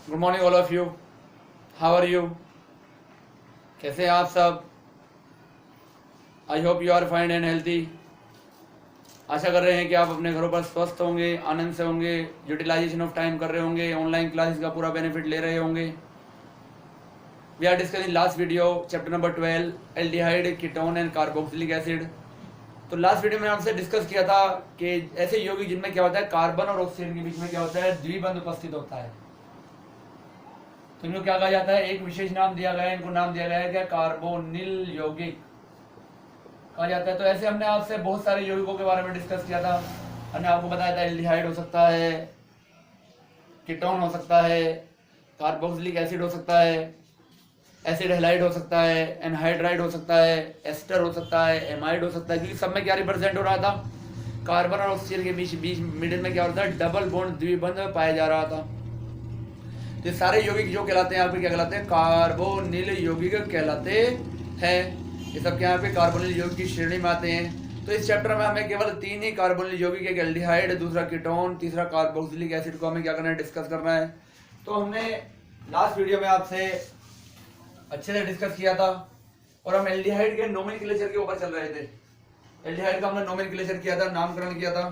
Good morning all of you. How are you? कैसे हैं आप सब? I hope you are fine and healthy. आशा कर रहे हैं कि आप अपने घरों पर स्वस्थ होंगे, आनंद से होंगे, यूटिलाइजेशन ऑफ टाइम कर रहे होंगे, ऑनलाइन क्लासेस का पूरा बेनिफिट ले रहे होंगे। We are discussing last video chapter number 12 aldehyde, ketone and carboxylic acid. तो लास्ट वीडियो में आपसे डिस्कस किया था कि ऐसे यौगिक जिनमें क्या होता है, कार्बन और ऑक्सीजन के बीच में क्या होता है, द्विबंध उपस्थित होता है। तो इनको क्या कहा जाता है? एक विशेष नाम दिया गया है, इनको नाम दिया गया है क्या? कार्बोनिल यौगिक कहा जाता है। तो ऐसे हमने आपसे बहुत सारे यौगिकों के बारे में डिस्कस किया था। हमने आपको बताया था एल्डिहाइड हो सकता है, कीटोन हो सकता है, कार्बोक्सिलिक एसिड हो सकता है, एसिड हैलाइड हो सकता है, एनहाइड्राइड हो सकता है, एस्टर हो सकता है, एमाइड हो सकता है। क्योंकि सब में क्या रिप्रेजेंट हो रहा था? कार्बन और ऑक्सीजन के बीच बीच मिडिल में क्या होता है? डबल बॉन्ड, द्विबंध पाया जा रहा था। तो सारे यौगिक जो कहलाते हैं यहाँ पे क्या कहलाते हैं? कार्बोनिल यौगिक कहलाते हैं। ये सब क्या यहाँ पे कार्बोनिल यौगिक की श्रेणी में आते हैं। तो इस चैप्टर में हमें केवल 3 ही कार्बोनिल यौगिक, एक एल्डिहाइड, दूसरा कीटोन, तीसरा कार्बोक्सिलिक एसिड को हमें क्या करना है? डिस्कस करना है। तो हमने लास्ट वीडियो में आपसे अच्छे से डिस्कस किया था और हम एल्डिहाइड के नोमेनक्लेचर के ऊपर चल रहे थे। एल्डिहाइड का हमने नोमेनक्लेचर किया था, नामकरण किया था,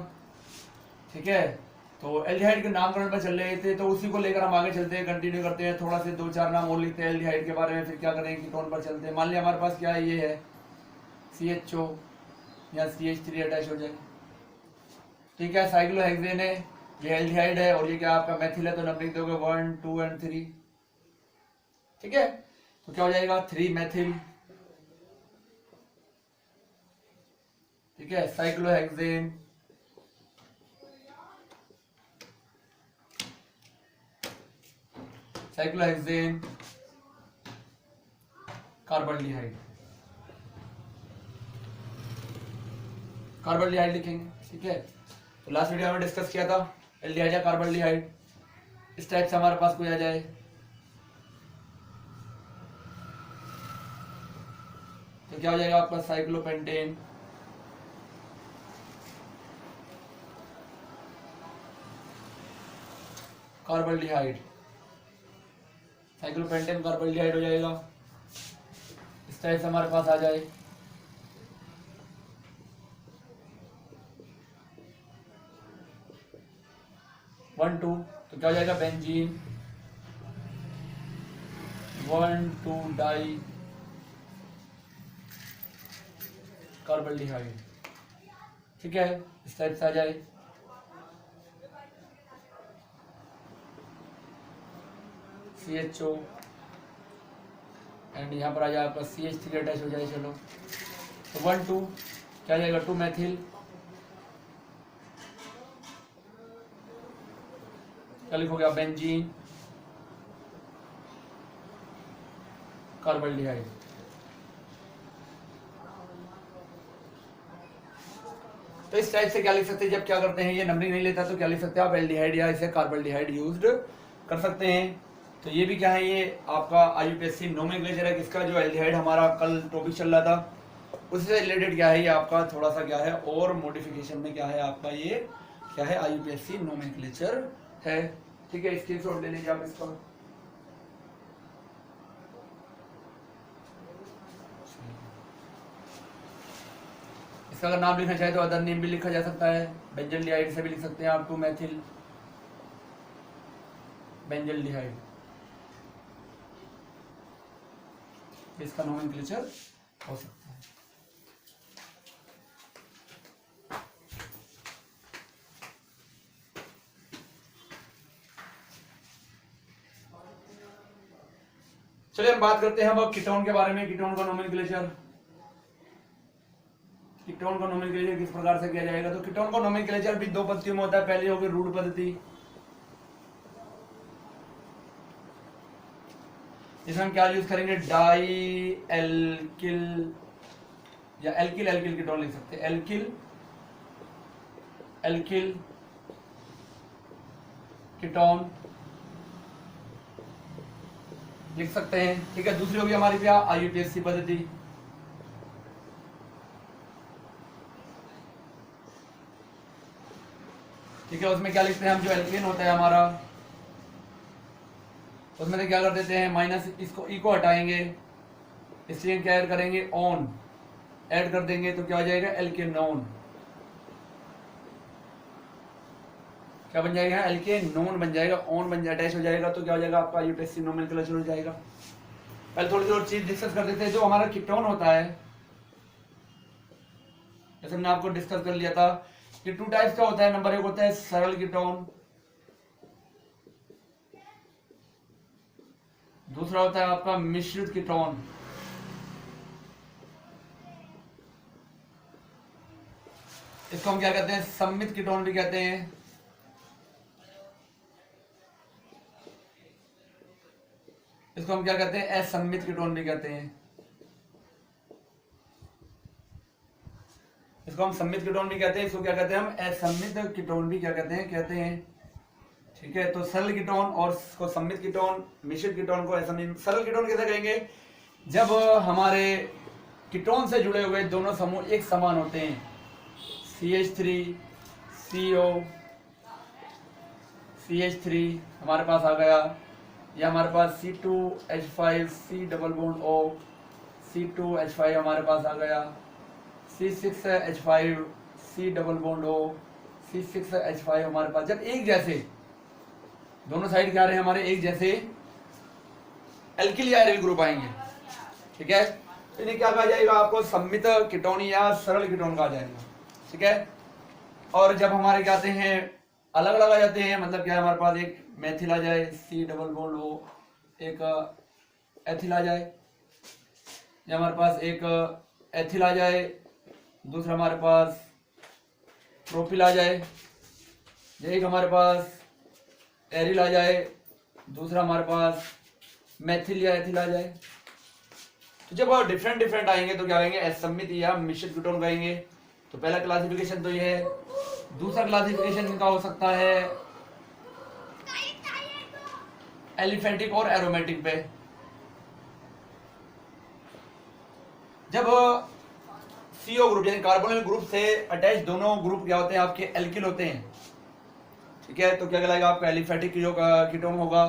ठीक है। तो एल्डिहाइड के नामकरण पर चल रहे थे, तो उसी को लेकर हम आगे चलते हैं, कंटिन्यू करते हैं। थोड़ा से 2-4 नाम और लिखते हैं एल्डिहाइड के बारे में, फिर क्या करें, कीटोन पर चलते हैं। मान लिया हमारे पास क्या है, ये है CHO या CH3 अटैच हो जाए, ठीक है। साइक्लोहेक्सेन है, ये एल्डिहाइड है, और ये क्या आपका मेथिल है, तो नंबर लिख दोगे 1, 2 एंड 3, ठीक है। तो क्या हो जाएगा? 3 मेथिल, ठीक है। साइक्लोहेक्सेन, साइक्लोहेक्सेन, कार्बोल्डिहाइड, कार्बोल्डिहाइड लिखेंगे, ठीक है। तो लास्ट वीडियो में डिस्कस किया था एल्डिहाइड या कार्बोल्डिहाइड, इस टाइप से हमारे पास कोई आ जाए तो क्या हो जाएगा आपका? साइक्लोपेंटेन, कार्बोल्डिहाइड, साइक्लोपेंटेन कार्बोल्डिहाइड हो जाएगा। इस टाइप से हमारे पास आ जाए वन टू, तो क्या हो जाएगा? बेंजीन, 1,2 डाई कार्बोल्डिहाइड, ठीक है। इस टाइप से आ जाए CHO, एंड यहाँ पर आ जाए आपका CH3 अटैच हो जाए। चलो, तो 1 2 क्या जाएगा? 2 मैथिल, क्या लिखोगे आप? बेंजीन, कार्बोल्डिहाइड। तो इस टाइप से क्या लिख सकते हैं? जब क्या करते हैं, ये नंबरिंग नहीं लेता तो क्या लिख सकते हैं आप? एल्डिहाइड या इसे कार्बोल्डिहाइड यूज्ड कर सकते हैं। तो ये भी क्या है, ये आपका IUPAC नोमेनक्लेचर है किसका? जो एल्डिहाइड हमारा कल टॉपिक चल रहा था, उससे रिलेटेड क्या है ये आपका थोड़ा सा क्या है और मॉडिफिकेशन में क्या है आपका, ये क्या है? IUPAC नोमेनक्लेचर है, ठीक है। स्क्रीनशॉट ले लीजिए आप इसका। इसका अगर नाम लिखना चाहे तो अदर नेम भी लिखा जा सकता है, बेंजल्डिहाइड से भी लिख सकते हैं आप, 2 मैथिल बेंजल्डिहाइड, इसका नोमेनक्लेचर हो सकता है। चलिए हम बात करते हैं अब कीटोन के बारे में। कीटोन का नोमेनक्लेचर, कीटोन का नोमेनक्लेचर किस प्रकार से किया जाएगा? तो कीटोन का नोमेनक्लेचर भी 2 पद्धतियों में होता है। पहली होगी रूढ़ पद्धति, इसमें हम क्या यूज करेंगे? डाई एल्किल या एल्किल एल्किल कीटोन लिख सकते हैं, एल्किल एल्किल कीटोन लिख सकते हैं, ठीक है। दूसरी होगी हमारी क्या? IUPAC पद्धति, ठीक है। उसमें क्या लिखते हैं हम? जो एल्केन होता है हमारा, उसमें से क्या कर देते हैं, माइनस इसको ई को हटाएंगे, इसलिए क्या ऐड करेंगे, ऑन ऐड कर देंगे तो क्या हो जाएगा, एल्केनोन। क्या बन जाएगा, एल्केनोन बन जाएगा, ऑन बन जाए अटैच हो जाएगा तो क्या हो जाएगा आपका यूटेक्सी नोमेनक्लेचर हो जाएगा। पहले थोड़ी सी और चीज डिस्कस कर देते हैं। जो हमारा कीटोन होता है, जैसे हमने आपको डिस्कस कर लिया था कि टू टाइप्स का होता है। नंबर 1 होता है सरल कीटोन, दूसरा होता है आपका मिश्रित कीटोन। इसको हम क्या कहते हैं, सम्मित कीटोन भी कहते हैं। इसको हम क्या कहते हैं, असम्मित कीटोन भी कहते हैं। इसको हम सम्मित कीटोन भी कहते हैं, इसको क्या कहते हैं हम, असम्मित कीटोन भी क्या कहते हैं। ठीक है, तो सरल कीटोन और इसको सम्मित कीटोन, मिश्रित कीटोन को असम्मित। सरल कीटोन कैसे कहेंगे, जब हमारे कीटोन से जुड़े हुए दोनों समूह एक समान होते हैं, CH3 CO CH3 हमारे पास आ गया, या हमारे पास C2H5 C double bond O C2H5 हमारे पास आ गया, C6H5 C double bond O C6H5 हमारे पास। जब एक जैसे दोनों साइड क्या रहे हमारे एक जैसे एल्किल या एरिल ग्रुप आएंगे, ठीक है, तो इन्हें क्या कहा जाएगा आपको, सम्मित कीटोन या सरल कीटोन कहा जाएगा। ठीक है, और जब हमारे क्या आते हैं, अलग अलग आ जाते हैं, मतलब क्या है, हमारे पास एक मेथिल आ जाए C डबल बॉन्ड O, एक एथिल आ जाए, या हमारे पास एक एथिल आ जाए, दूसरा हमारे पास प्रोपिल आ जाए, एक हमारे पास एरिल आ जाए, दूसरा हमारे पास मेथिल या एथिल आ जाए। तो जब डिफरेंट डिफरेंट आएंगे तो क्या कहेंगे, असम्मित या मिश्रित कीटोन कहेंगे। तो पहला क्लासिफिकेशन तो ये है। दूसरा क्लासिफिकेशन इनका हो सकता है एलिफेटिक और एरोमेटिक पे। जब CO ग्रुप यानी कार्बोनिल ग्रुप से अटैच दोनों ग्रुप क्या होते हैं आपके, एल्किल होते हैं। ठीक है, तो क्या कहलाएगा आपका, एलिफेटिक कीटोन होगा।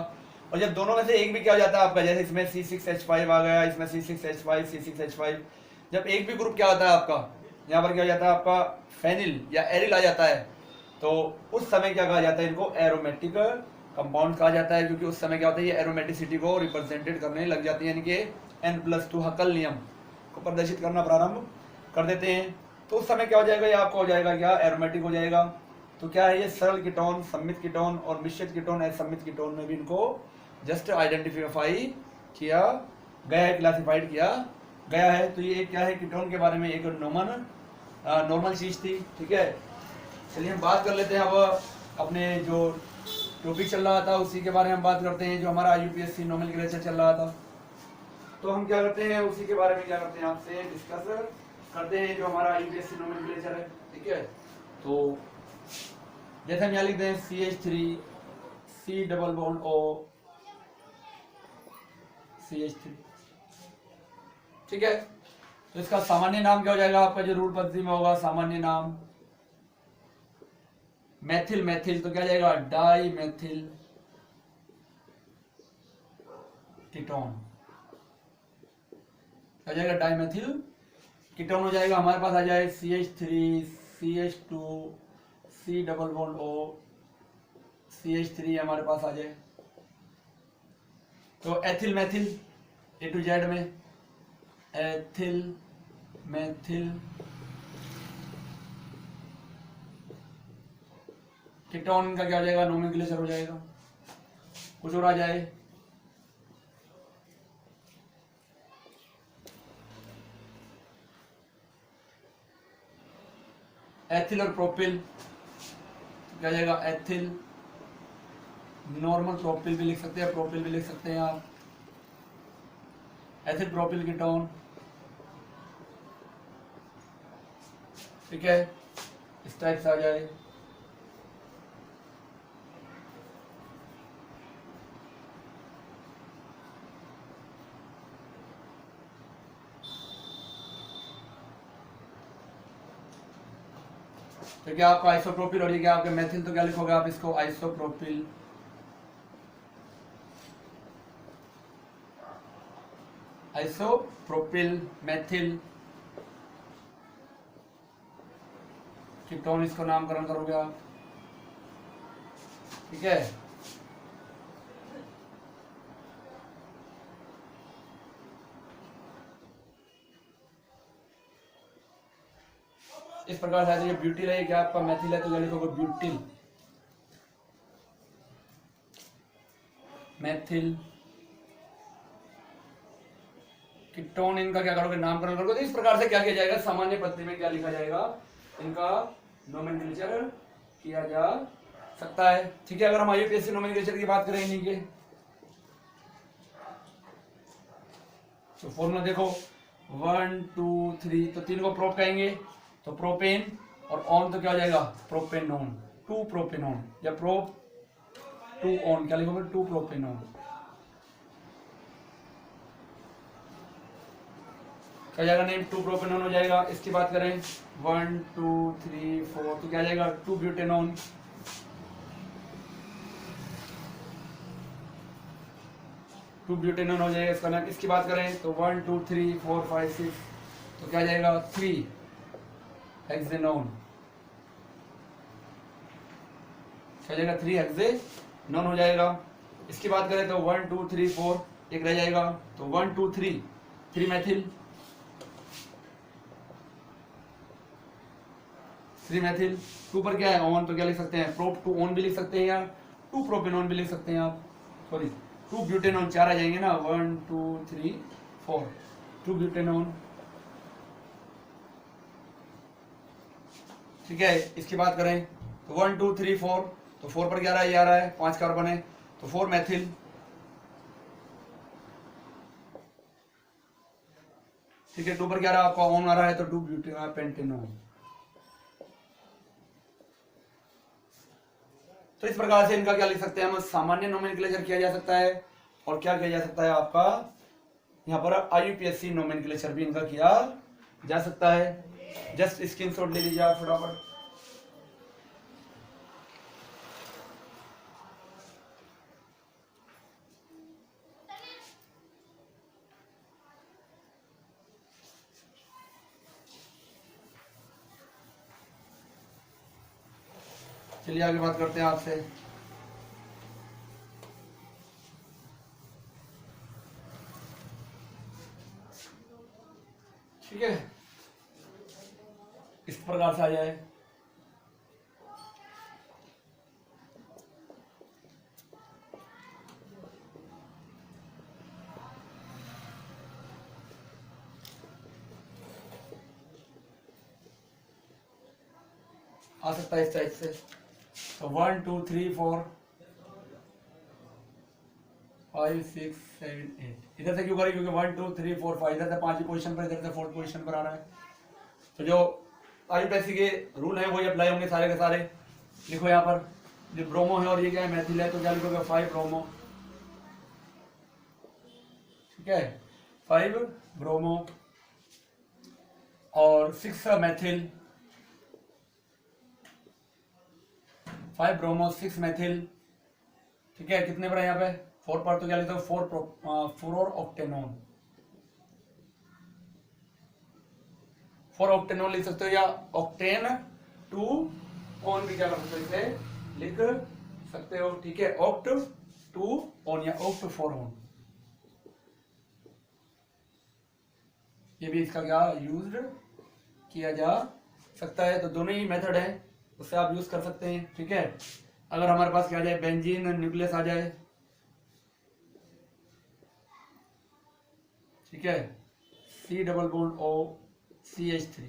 और जब दोनों में से एक भी क्या हो जाता है आपका, जैसे इसमें C6H5 आ गया, इसमें C6H5 C6H5, जब एक भी ग्रुप क्या होता है आपका, यहाँ पर क्या हो जाता है आपका फेनिल या एरिल आ जाता है, तो उस समय क्या कहा जाता है, इनको एरोमेटिक कंपाउंड कहा जाता है, क्योंकि उस समय क्या होता है, ये एरोमेटिसिटी को रिप्रेजेंटेड करने लग जाती है, यानी कि N+2 हकल नियम को प्रदर्शित करना प्रारंभ कर देते हैं। तो उस समय क्या हो जाएगा, ये आपका हो जाएगा क्या, एरोमेटिक हो जाएगा। तो क्या है ये, सरल कीटोन, सम्मित कीटोन और मिश्रित कीटोन, असम्मित कीटोन में भी इनको जस्ट आइडेंटिफाई किया गया है, क्लासिफाइड किया गया है। तो ये क्या है, कीटोन के बारे में एक नॉर्मल चीज थी। ठीक है, चलिए हम बात कर लेते हैं अब अपने जो टॉपिक चल रहा था उसी के बारे में हम बात करते हैं, जो हमारा UPSC नोमेनक्लेचर चल रहा था। तो हम क्या करते हैं, उसी के बारे में क्या करते हैं, आपसे डिस्कस करते हैं, जो हमारा UPSC नोमेनक्लेचर है। ठीक है, तो जैसे हम यहाँ लिखते हैं CH3 C double bond O CH3। ठीक है, तो इसका सामान्य नाम क्या हो जाएगा आपका, जो रूट पद्धति में होगा सामान्य नाम, मेथिल मेथिल, तो क्या जाएगा, डाई मेथिल कीटोन, क्या जाएगा, डाई मेथिल कीटोन हो जाएगा। हमारे पास आ जाए CH3 CH2 C double bond O CH3 हमारे पास आ जाए। तो ethyl methyl A to Z में, एथिल मेथिल कीटोन का क्या हो जाएगा, नोमेनक्लेचर हो जाएगा। कुछ और आ जाए, एथिल और प्रोपिल, क्या जाएगा, एथिल, नॉर्मल प्रोपिल भी लिख सकते हैं, प्रोपिल भी लिख सकते हैं आप, एथिल प्रोपिल कीटोन। ठीक है, इस टाइप से आ जाए। तो क्या आपका आइसोप्रोपिल और ये क्या आपके मेथिल, तो क्या लिखोगे आप इसको, आइसोप्रोपिल आइसोप्रोपिल मेथिल कीटोन, इसका नामकरण करोगे आप, ठीक है। इस प्रकार से ये ब्यूटिल है, क्या आपका मेथिल है तो क्या लिखोगे ब्यूटिल, मेथिल कीटोन, इनका क्या करोगे नामकरण करोगे। तो इस प्रकार से क्या किया जाएगा, सामान्य पद्धति में क्या लिखा जाएगा, इनका नोमेनक्लेचर किया जा सकता है, ठीक है। अगर हम आईयूपीएसी नोमेनक्लेचर की बात करें इन्हीं के, तो फॉर्मूला देखो 1 2 3, तो तीन को प्रोप कहेंगे, तो प्रोपेन, और ऑन तो क्या हो जाएगा प्रोपेनोन, 2 प्रोपेनोन, या प्रोप 2 ऑन, क्या लिखोगे 2 प्रोपेनोन, क्या जाएगा नेम 2 प्रोपेनोन हो जाएगा। इसकी बात करें 1 2 3 4, तो क्या जाएगा 2 ब्यूटेनोन, 2 ब्यूटेनोन हो जाएगा इसका नाम। इसकी बात करें तो 1 2 3 4 5 6, तो क्या जाएगा 3 हेक्सेनोन, क्या जाएगा 3 हेक्सेनोन हो जाएगा। इसकी बात करें तो 1 2 3 4, एक रह जाएगा, तो 1 2 3 3 मैथिल, 3 मैथिल, 2 पर क्या है ऑन, तो क्या लिख सकते हैं प्रोप 2 ऑन भी लिख सकते हैं, या 2 प्रोपेनॉन भी लिख सकते हैं आप, सॉरी 2 ब्यूटेनॉन, 4 आ जाएंगे ना, 1 2 3 4, 2 ब्यूटेनॉन, ठीक है। इसकी बात करें तो 1 2 3 4, तो 4 पर क्या रहा है, ये आ रहा है 5 कार्बन है, तो 4 मैथिल, ठीक है। 2 पर क्या रहा आपका ऑन आ रहा है, तो 2 पेंटेनॉन। तो इस प्रकार से इनका क्या लिख सकते हैं हम, सामान्य नोमेनक्लेचर किया जा सकता है, और क्या किया जा सकता है आपका यहाँ पर आईयूपीएसी नोमेनक्लेचर भी इनका किया जा सकता है। जस्ट स्क्रीनशॉट ले लीजिए आप फटाफट। चलिए आगे बात करते हैं आपसे। ठीक है, इस प्रकार से आ जाए। आ सकता है इस टाइप से, तो 1 2 3 4 5 6 7 8, इधर से क्यों करें, क्योंकि 1 2 3 4 5 इधर से 5वीं पोजीशन पर, इधर से 4th पोजीशन पर आ रहा है। तो जो आईयूपीएसी के रूल है वही अप्लाई होंगे सारे के सारे। लिखो यहाँ पर, जो ब्रोमो है और ये क्या है मैथिल है, तो क्या लिखोगे 5 ब्रोमो, ठीक है 5 ब्रोमो, और 6 मैथिल, 5 ब्रोमो 6 मैथिल, ठीक है। कितने पर है यहाँ पे 4 पर, तो क्या लिखते हो 4 ऑक्टेनॉन, 4 ऑक्टेनॉन लिख सकते हो, या ऑक्टेन 2 ऑन भी क्या कर सकते हो, इसे लिख सकते हो, ठीक है। ऑक्ट 2 ऑन या ऑक्ट 4 ऑन, ये भी इसका क्या यूज किया जा सकता है। तो दोनों ही मेथड है, उससे आप यूज कर सकते हैं, ठीक है। अगर हमारे पास क्या आ जाए बेंजीन न्यूक्लियस आ जाए, ठीक है, C double bond O CH3,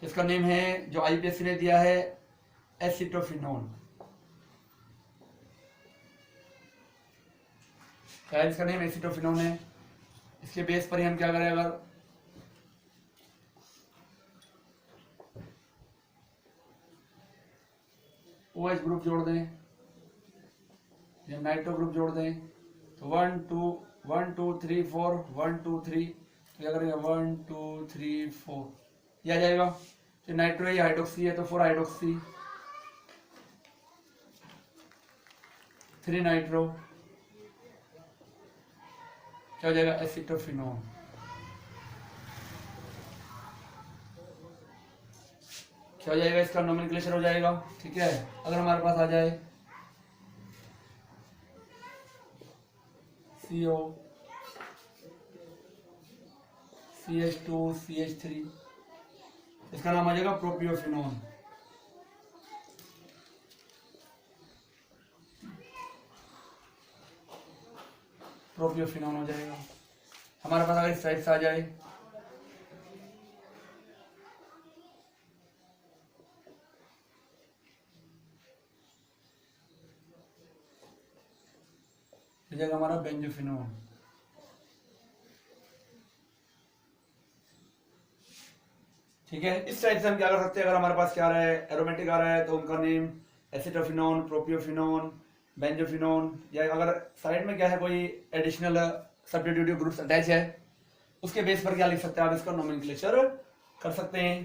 इसका नेम है जो आईयूपीएसी ने दिया है एसिटोफिनोन, क्या है इसका नेम एसिटोफिनोन है। इसके बेस पर ही हम क्या करें, अगर OH ग्रुप जोड़ दें या नाइट्रो ग्रुप जोड़ दें, तो 1 2 3 4 1 2 3, तो क्या करेंगे 1 2 3 4, यह आ जाएगा। तो नाइट्रो या हाइड्रोक्सी है, तो 4 हाइड्रोक्सी 3 नाइट्रो, क्या हो जाएगा, एसिटोफिनोन। क्या हो जाएगा, इसका नोमेनक्लेचर हो जाएगा। ठीक है, अगर हमारे पास आ जाए CO CH2 CH3, इसका नाम आ जाएगा प्रोपियोफिनोन। प्रोपियोफिनोन हो जाएगा। हमारे पास अगर इस साइड से आ जाए हो जाएगा हमारा बेंजोफिनोन। ठीक है, इस साइड से हम क्या कर सकते हैं, अगर हमारे पास क्या आ रहा है, एरोमेटिक आ रहा है तो उनका नेम एसिटोफिनोन, प्रोपियोफिनोन, बेंजोफिनोन, या अगर साइड में क्या है कोई एडिशनल सब्स्टिट्यूटिव ग्रुप्स अटैच है उसके बेस पर क्या लिख सकते हैं आप, इसका नोमेनक्लेचर कर सकते हैं।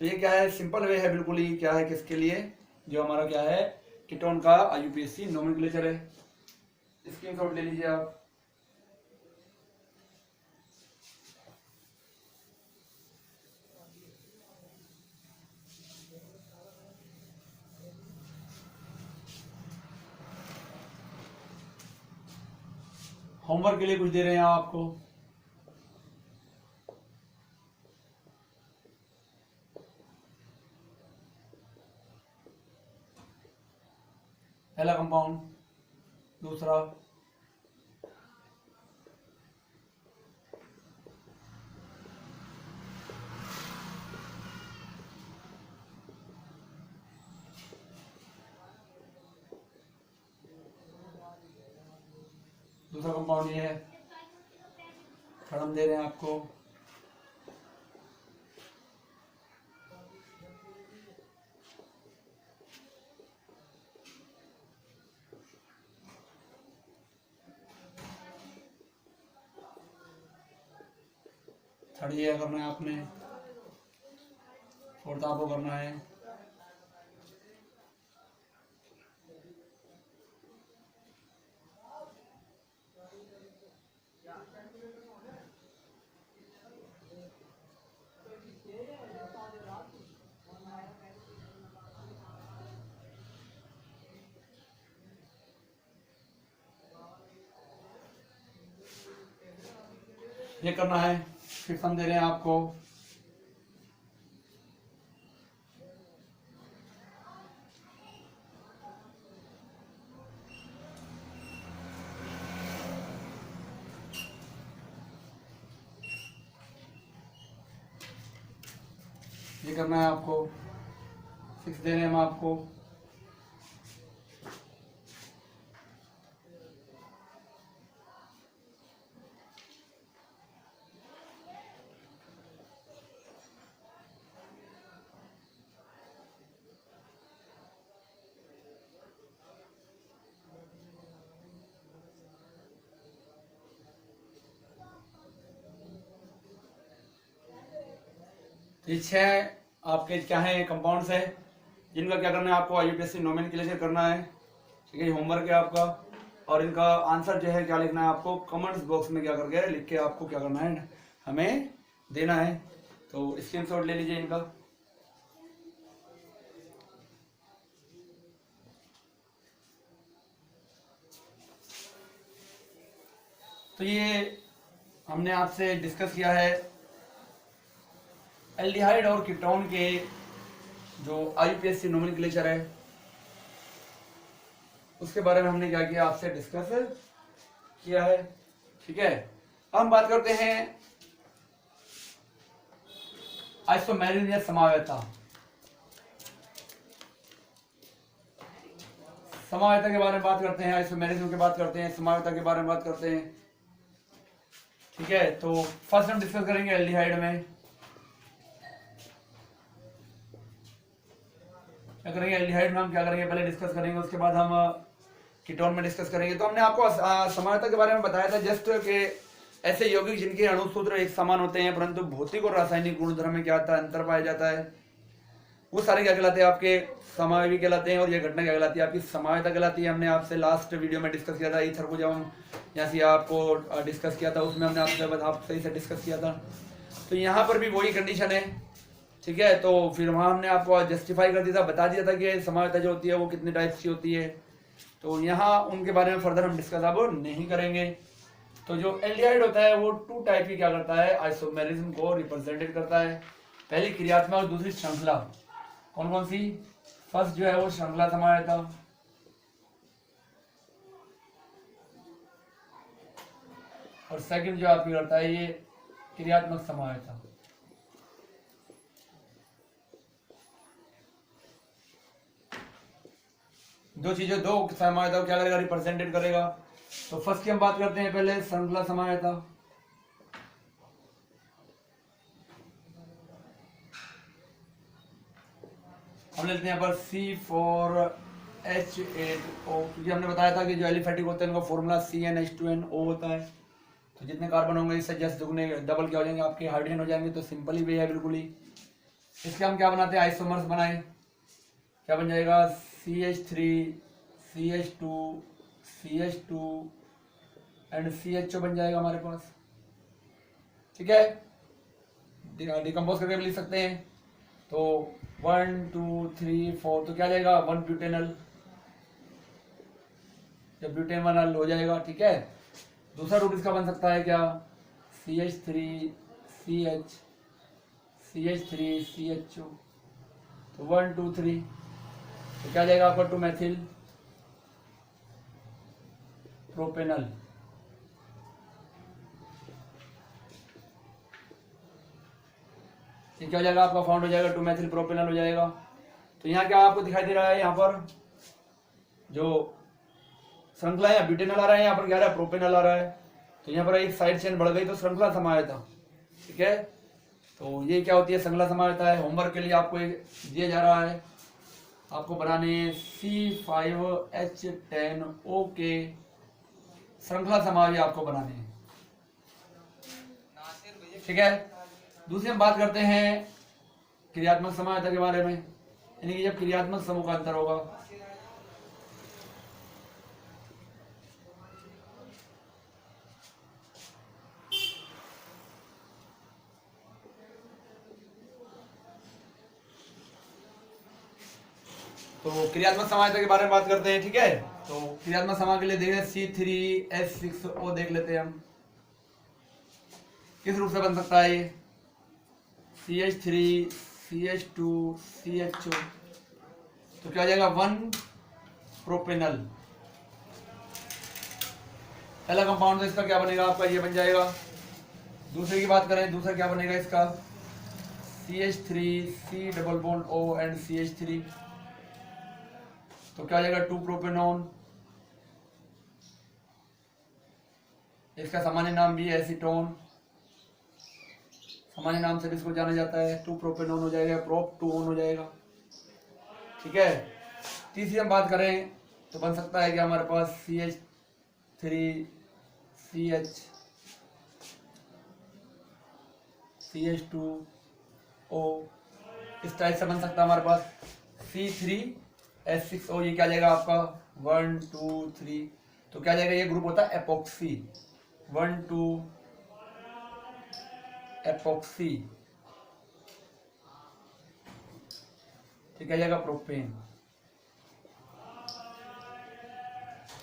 तो ये क्या है, सिंपल वे है बिल्कुल ही, क्या है किसके लिए, जो हमारा क्या है कीटोन का IUPAC नोमेनक्लेचर है। स्क्रीनशॉट ले लीजिए आप। होमवर्क के लिए कुछ दे रहे हैं आपको, पहला कंपाउंड, दूसरा, दूसरा कंपाउंड ये है, थर्ड हम दे रहे हैं आपको थर्ड ये करना है आपने, फोर्थ आपको करना है। ये करना है, फिफ्थ हम दे रहे हैं आपको ये करना है आपको, सिक्स दे रहे हैं हम आपको ये छह आपके क्या है कंपाउंड्स है जिनका क्या करना है आपको IUPAC नोमेनक्लेचर करना है। ठीक है, ये होमवर्क है आपका, और इनका आंसर जो है क्या लिखना है आपको कमेंट्स बॉक्स में क्या करके लिख के आपको क्या करना है हमें देना है। तो स्क्रीनशॉट ले लीजिए इनका। तो ये हमने आपसे डिस्कस किया है एल्डिहाइड और कीटोन के जो IUPAC नोमेनक्लेचर है उसके बारे में हमने क्या किया आपसे डिस्कस किया है। ठीक है, हम बात करते हैं आइसोमेरिज्म या समावयता। समावयता के बारे में बात करते हैं, आइसोमेरिज्म की बात करते हैं, समावयता के बारे में बात करते हैं। ठीक है, तो फर्स्ट हम डिस्कस करेंगे एल्डिहाइड में क्या करेंगे, एल्डिहाइड में हम क्या करेंगे पहले डिस्कस करेंगे, उसके बाद हम कीटोन में डिस्कस करेंगे। तो हमने आपको समानता के बारे में बताया था जस्ट के ऐसे यौगिक जिनके अणुसूत्र एक समान होते हैं परंतु भौतिक और रासायनिक गुणधर्म में क्या आता है अंतर पाया जाता है, वो सारे क्या कहलाते हैं आपके समावयवी कहलाते हैं और ये घटना क्या कहलाती है, आपकी समावयता कहलाती है। हमने आपसे लास्ट वीडियो में डिस्कस किया था ईथर को, जब हम यहाँ से आपको डिस्कस किया था उसमें हमने आप सही से डिस्कस किया था। तो यहाँ पर भी वही कंडीशन है, ठीक है। तो फिर वहाँ हमने आपको जस्टिफाई कर दिया था, बता दिया था कि समावयता जो होती है वो कितने टाइप्स की होती है। तो यहाँ उनके बारे में फर्दर हम डिस्कस अब नहीं करेंगे। तो जो एल्डिहाइड होता है वो 2 टाइप की क्या करता है, आइसोमेरिज्म को रिप्रेजेंटेड करता है। पहली क्रियात्मक और दूसरी श्रृंखला। कौन कौन सी? फर्स्ट जो है वो श्रृंखला समावयता, और सेकंड जो आपकी करता है ये क्रियात्मक समावयता। दो चीजें, दो समावयता को क्या करेगा, रिप्रेजेंटेड करेगा। तो फर्स्ट की हम बात करते हैं पहले, श्रृंखला समावयता। हम लेते हैं यहाँ पर C4H8O, क्योंकि हमने बताया था कि जो एलिफेटिक होते हैं उनका फॉर्मूला CnH2nO होता है। तो जितने कार्बन होंगे इससे जस्ट दुगने डबल क्या हो जाएंगे, आपके हाइड्रोजन हो जाएंगे। तो सिंपल ही वे है बिल्कुल ही। इसके हम क्या बनाते हैं, आइसोमर्स बनाए, क्या बन जाएगा, CH3 CH2 CH2 and CHO बन जाएगा हमारे पास, ठीक है। डिकम्पोज करके भी लिख सकते हैं। तो 1 2 3 4 तो क्या जाएगा, 1 ब्यूटेनल, जब ब्यूटेनल हो जाएगा, ठीक है। दूसरा रूट इसका बन सकता है क्या, CH3 CH CH3 CHO, तो 1 2 3 तो क्या जाएगा आपका 2 मैथिल प्रोपेनल, ये क्या हो जाएगा आपका, फाउंड हो जाएगा 2 मैथिल प्रोपेनल हो जाएगा। तो यहाँ क्या आपको दिखाई दे रहा है, यहाँ पर जो श्रृंखला है ब्यूटेनल आ रहा है, यहाँ पर क्या आ रहा है, प्रोपेनल आ रहा है। तो यहाँ पर एक साइड चेन बढ़ गई तो श्रृंखला समावयता, ठीक है। तो ये क्या होती है, श्रृंखला समावयता है। होमवर्क के लिए आपको एक दिया जा रहा है, आपको बनाने C5H10O के श्रृंखला समावयवी आपको बनाने हैं, ठीक है। दूसरी हम बात करते हैं क्रियात्मक समावयता के बारे में, यानी कि जब क्रियात्मक समूह का अंतर होगा। तो क्रियात्मक समावयता के बारे में बात करते हैं, ठीक है। तो क्रियात्मक समावयव के लिए देख रहे हैं C3H6O देख लेते हैं हम, किस रूप से बन सकता है ये, CH3 CH2 CHO, तो क्या हो जाएगा 1 प्रोपेनल। पहला कंपाउंड तो इसका क्या बनेगा आपका, ये बन जाएगा। दूसरे की बात करें, दूसरा क्या बनेगा इसका, CH3 C double bond O and CH3, तो क्या हो जाएगा 2 प्रोपेनॉन। इसका सामान्य नाम भी है एसीटोन, सामान्य नाम से इसको जाना जाता है। 2 प्रोपेनॉन हो जाएगा, प्रोप 2 ऑन हो जाएगा, ठीक है। तीसरी हम बात करें तो बन सकता है कि हमारे पास CH3 CH CH2O, इस टाइप से बन सकता है हमारे पास C3H6O। ये क्या जाएगा आपका 1 2 3, तो क्या जाएगा, ये ग्रुप होता है एपॉक्सी, 1 2 एपॉक्सी, ठीक है, जाएगा प्रोपेन,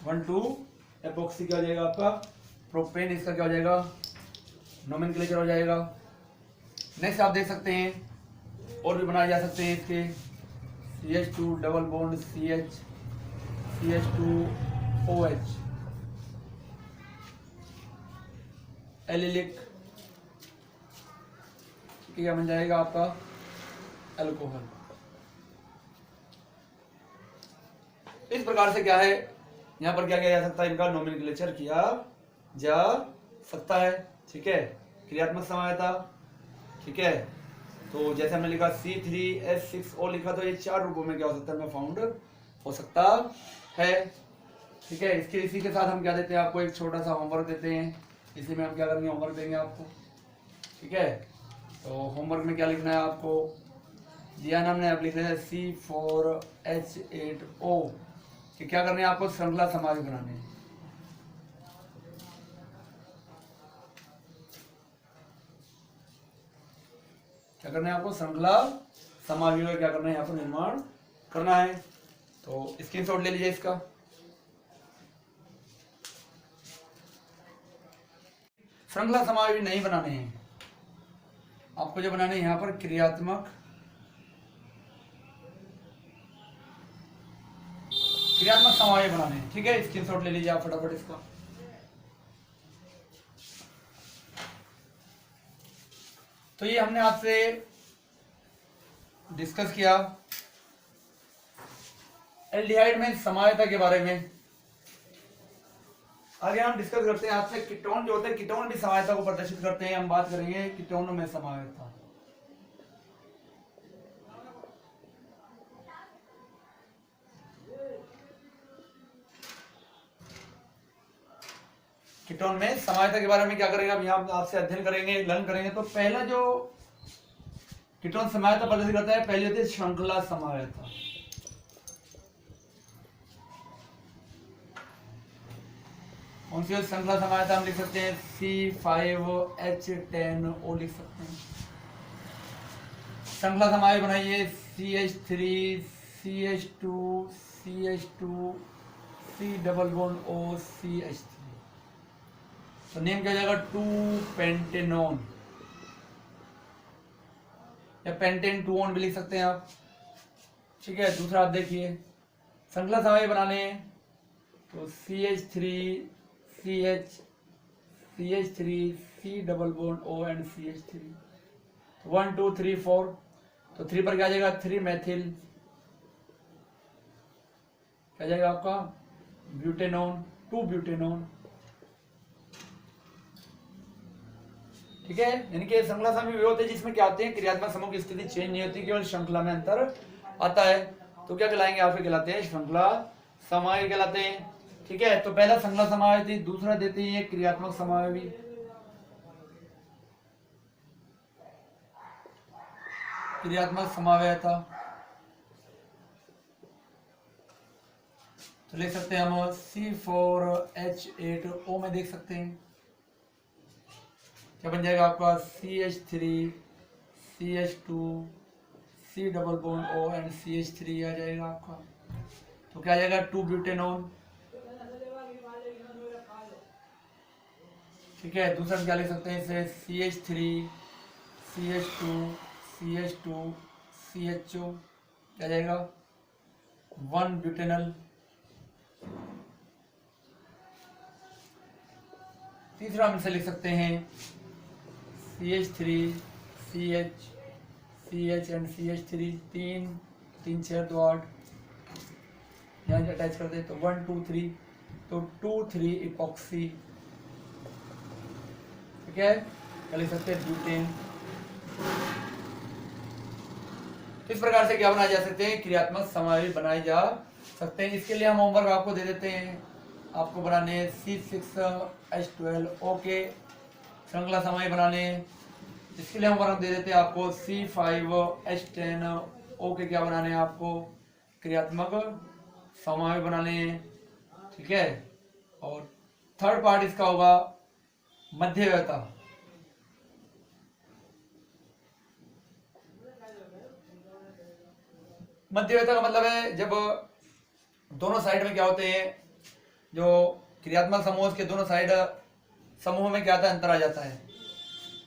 1 2 एपॉक्सी क्या हो जाएगा आपका प्रोपेन, इसका क्या हो जाएगा नोमेनक्लेचर हो जाएगा। नेक्स्ट आप देख सकते हैं और भी बनाए जा सकते हैं इसके, CH2 double bond CH CH2OH, allylic, क्या बन जाएगा आपका अल्कोहल। इस प्रकार से क्या है, यहाँ पर क्या किया जा सकता है, इनका नोमेनक्लेचर किया जा सकता है, ठीक है। क्रियात्मक समावयता, ठीक है। तो जैसे हमने लिखा C3H6O लिखा, तो ये 4 रूपों में क्या हो सकता है, में फाउंड हो सकता है, ठीक है। इसी के साथ हम क्या देते हैं आपको, एक छोटा सा होमवर्क देते हैं। इसी में हम क्या करेंगे, होमवर्क देंगे आपको, ठीक है। तो होमवर्क में क्या लिखना है आपको, जी हाँ, हमने अब लिख लिया C4H8O कि क्या करने हैं आपको, श्रृंखला समावेश बनाने हैं। क्या करना है आपको, श्रृंखला समावेश का क्या करना है यहाँ पर निर्माण करना है। तो स्क्रीनशॉट ले लीजिए इसका। श्रृंखला समावेश नहीं बनाने हैं आपको, जो बनाने हैं यहाँ पर क्रियात्मक समावेश बनाने हैं। ठीक है, स्क्रीनशॉट ले लीजिए आप फटाफट इसका। तो ये हमने आपसे डिस्कस किया एल्डिहाइड में समावेशता के बारे में। आगे हम डिस्कस करते हैं आपसे कीटोन जो होते हैं, कीटोन भी समावेशता को प्रदर्शित करते हैं। हम बात करेंगे कीटोनों में समावेशता। कीटोन में समावेशता के बारे में क्या करेंगे, अब यहाँ आपसे अध्ययन करेंगे, लर्न करेंगे। तो पहला जो कीटोन समावेशता प्रदर्शित करता है, पहली होती है श्रृंखला समावेशता। कौन सी श्रृंखला समावेशता हम लिख सकते हैं, C5H10O लिख सकते हैं। श्रृंखला समावेश बनाइए CH3 CH2 CH2 C double bond O CH3। तो नेम क्या हो जाएगा, 2-पेंटेनोन या पेंटेन 2-ऑन भी लिख सकते हैं आप। ठीक है, दूसरा आप देखिए श्रृंखला समावेश बनाने हैं तो CH3 CH3 C double bond O and CH3 1 2 3 4। तो 3 पर क्या आ जाएगा, 3 मेथिल क्या जाएगा आपका, ब्यूटेनोन, 2 ब्यूटेनोन। ठीक है, यानी कि श्रृंखला समूह वे होते हैं जिसमें क्या आते हैं, क्रियात्मक समूह की स्थिति चेंज नहीं होती, केवल श्रृंखला में अंतर आता है। तो क्या कहलाएंगे, आपके कहलाते हैं श्रृंखला समावेश कहलाते हैं। ठीक है, तो पहला श्रृंखला समावेश थी, दूसरा देते हैं क्रियात्मक समावेश। क्रियात्मक समावेश था तो लिख सकते हैं हम C4H8O में देख सकते हैं क्या बन जाएगा आपका, CH3 CH2 C double bond O and CH3 आ जाएगा आपका। तो क्या आ जाएगा, 2 ब्यूटेनोन। ठीक है, दूसरा क्या लिख सकते हैं इसे, CH3 CH2 CH2 CHO क्या जाएगा, 1 ब्यूटेनल। तीसरा हम इसे लिख सकते हैं CH3 CH एंड CH3 3 6 2 8 यहाँ अटैच कर दे तो 1 2 3 तो 2 3 इपॉक्सी। ठीक है, क्या लिख सकते हैं, ब्यूटेन। इस प्रकार से क्या बनाए जा सकते हैं, क्रियात्मक समावेश बनाए जा सकते हैं। इसके लिए हम होमवर्क आपको दे देते हैं, आपको बनाने C6H12O के श्रृंखला समावेश बनाने। इसके लिए होमवर्क दे देते हैं आपको C5H10O के क्या बनाने हैं, आपको क्रियात्मक समावेश बनाने। ठीक है, और थर्ड पार्ट इसका होगा मध्यवर्ता। मध्यवर्ता का मतलब है जब दोनों साइड में क्या होते हैं, जो क्रियात्मक समूह के दोनों साइड समूह में क्या आता है, अंतर आ जाता है।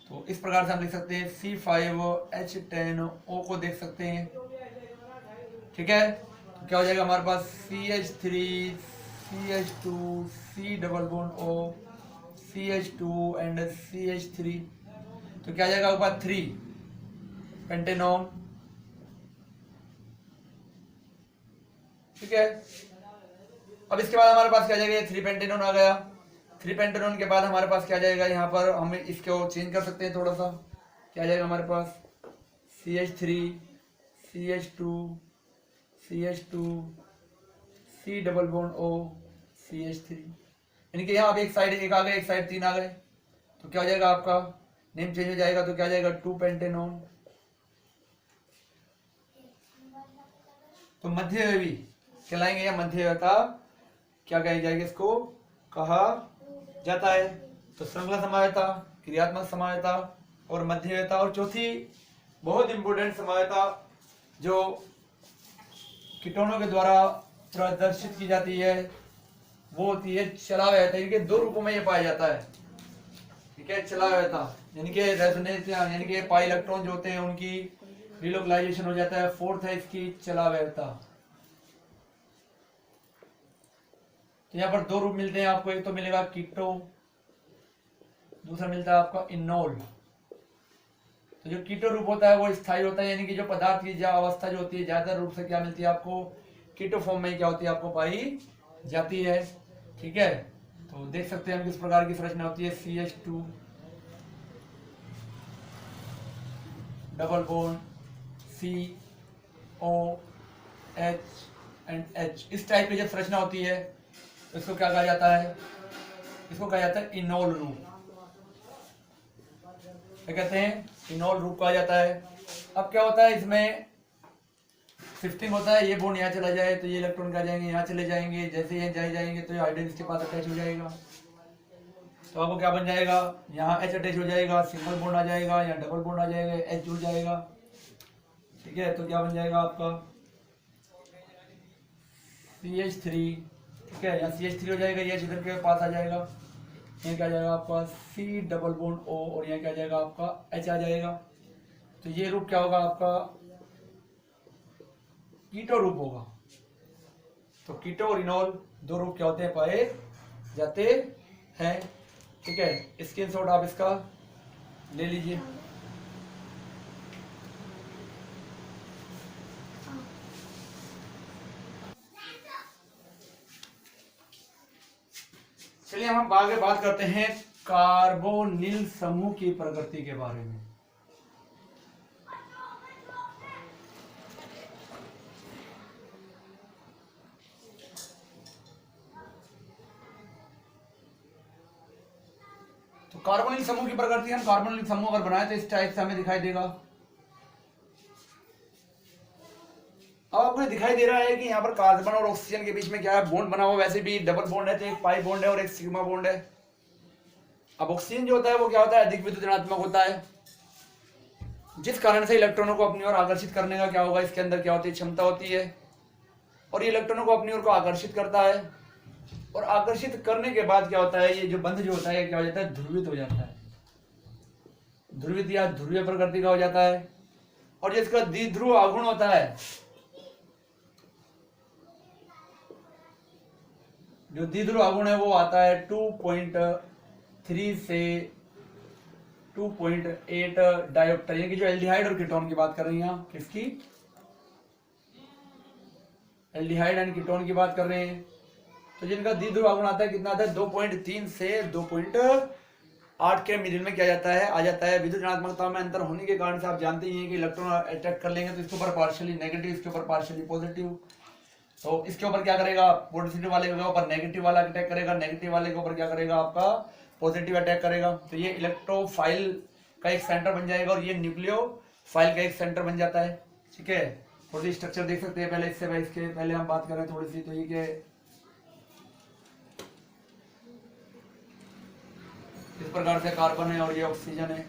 तो इस प्रकार से हम लिख सकते हैं C5H10O को देख सकते हैं। ठीक है, तो क्या हो जाएगा हमारे पास, CH3 CH2 C double bond O CH2 and CH3। तो क्या आ जाएगा ऊपर, 3 पेंटेनोन। ठीक है, अब इसके बाद हमारे पास क्या जाएगा, 3 पेंटेनोन आ गया। 3 पेंटेनोन के बाद हमारे पास क्या जाएगा, यहाँ पर हम इसको चेंज कर सकते हैं थोड़ा सा। क्या जाएगा हमारे पास, CH3 CH2 CH2 C double bond O CH3। यानी कि यहाँ अब एक साइड 1 आ गए, एक साइड 3 आ गए। तो क्या हो जाएगा, आपका नेम चेंज हो जाएगा। तो क्या जाएगा, 2 पेंटेनोन। तो मध्यवर्ती कहलाएंगे या मध्यवर्ता क्या कही जाएगी, इसको कहा जाता है। तो श्रृंखला समावेता, क्रियात्मक समावेता और मध्यवर्ता। और चौथी बहुत इंपॉर्टेंट समावेता जो कीटोनों के द्वारा प्रदर्शित की जाती है वो होती है चलावयता। इनके दो रूपों में ये पाया जाता है, ठीक है। चलावयता यानी कि रेजोनेंस यानी कि पाई इलेक्ट्रॉन जो होते हैं उनकी रिलोकलाइजेशन हो जाता है। फोर्थ है इसकी चलावयता। तो यहाँ पर दो रूप मिलते हैं आपको, एक तो मिलेगा कीटो, दूसरा मिलता है आपका इनोल। तो जो कीटो रूप होता है वो स्थायी होता है, यानी कि जो पदार्थ की अवस्था जो होती है ज्यादा रूप से क्या मिलती है आपको, कीटो फॉर्म में क्या होती है आपको पाई जाती है, ठीक है। तो देख सकते हैं हम किस प्रकार की संरचना होती है, CH2 double bond COH and H, इस टाइप की जब संरचना होती है तो इसको क्या कहा जाता है, इसको कहा जाता है इनोल रूप। क्या कहते हैं, इनोल रूप कहा जाता है। अब क्या होता है इसमें शिफ्टिंग होता है, ये बॉन्ड यहाँ चला जाए तो ये इलेक्ट्रॉन क्या जाएंगे यहाँ चले जाएंगे, जैसे ये जाएंगे तो ये हाइड्रोजन इसके पास अटैच हो जाएगा। तो आपको क्या बन जाएगा, यहाँ H अटैच हो जाएगा, सिंगल बॉन्ड आ जाएगा, यहाँ डबल बॉन्ड आ जाएगा, H जुड़ जाएगा, ठीक है। तो क्या बन जाएगा आपका CH3, ठीक है। यहाँ CH3 हो जाएगा, ये इधर के पास आ जाएगा, यहाँ क्या आ जाएगा आपका C डबल बॉन्ड O और यहाँ क्या आ जाएगा आपका H आ जाएगा। तो ये रूप क्या होगा आपका कीटो रूप होगा। तो कीटो और इनोल दो रूप क्या होते हैं पाए जाते हैं, ठीक है। स्क्रीनशॉट आप इसका ले लीजिए। चलिए हम आगे बात करते हैं कार्बोनिल समूह की प्रकृति के बारे में। तो कार्बोनिल समूह की प्रकृति, हम कार्बोनिल समूह अगर बनाए तो इस टाइप से हमें दिखाई देगा। अब आपको दिखाई दे रहा है कि यहाँ पर कार्बन और ऑक्सीजन के बीच में क्या है, बॉन्ड बना हुआ। वैसे भी डबल बॉन्ड है तो एक पाई बॉन्ड है और एक सिग्मा बॉन्ड है। अब ऑक्सीजन जो होता है वो क्या होता है, अधिक विद्युत ऋणात्मक होता है, जिस कारण से इलेक्ट्रॉनों को अपनी ओर आकर्षित करने का क्या होगा, इसके अंदर क्या होती है क्षमता होती है, और ये इलेक्ट्रॉनों को अपनी ओर को आकर्षित करता है। और आकर्षित करने के बाद क्या होता है, ये जो बंध जो होता है क्या हो जाता है, ध्रुवित हो जाता है, ध्रुवित या ध्रुवीय प्रकृति का हो जाता है। और जिसका द्विध्रुव आघूर्ण होता है, जो द्विध्रुव आघूर्ण है वो आता है 2.3 से 2.8 डायोप्टर, यानी कि जो एल्डिहाइड और कीटोन की बात कर रही हैं आप, किसकी, एल्डिहाइड एंड कीटोन की बात कर रहे हैं। तो जिनका द्विध्रुव आघूर्ण आता है कितना आता है, 2.3 से 2.8 के मिडिल में क्या जाता है, आ जाता है। विद्युत ऋणात्मकता में अंतर होने के कारण से आप जानते ही हैं कि इलेक्ट्रॉन अटैक कर लेंगे तो इसके ऊपर पार्शियली नेगेटिव, इसके ऊपर पार्शियली पॉजिटिव। तो इसके ऊपर क्या करेगा, पॉजिटिव वाले के ऊपर नेगेटिव वाला अटैक करेगा, नेगेटिव वाले के ऊपर क्या करेगा आपका पॉजिटिव अटैक करेगा। तो ये इलेक्ट्रोफाइल का एक सेंटर बन जाएगा और ये न्यूक्लियोफाइल का एक सेंटर बन जाता है, ठीक है। थोड़ी सी स्ट्रक्चर देख सकते हैं पहले, इसके पहले हम बात करें थोड़ी सी। तो ये क्या, इस प्रकार से कार्बन है और ये ऑक्सीजन है।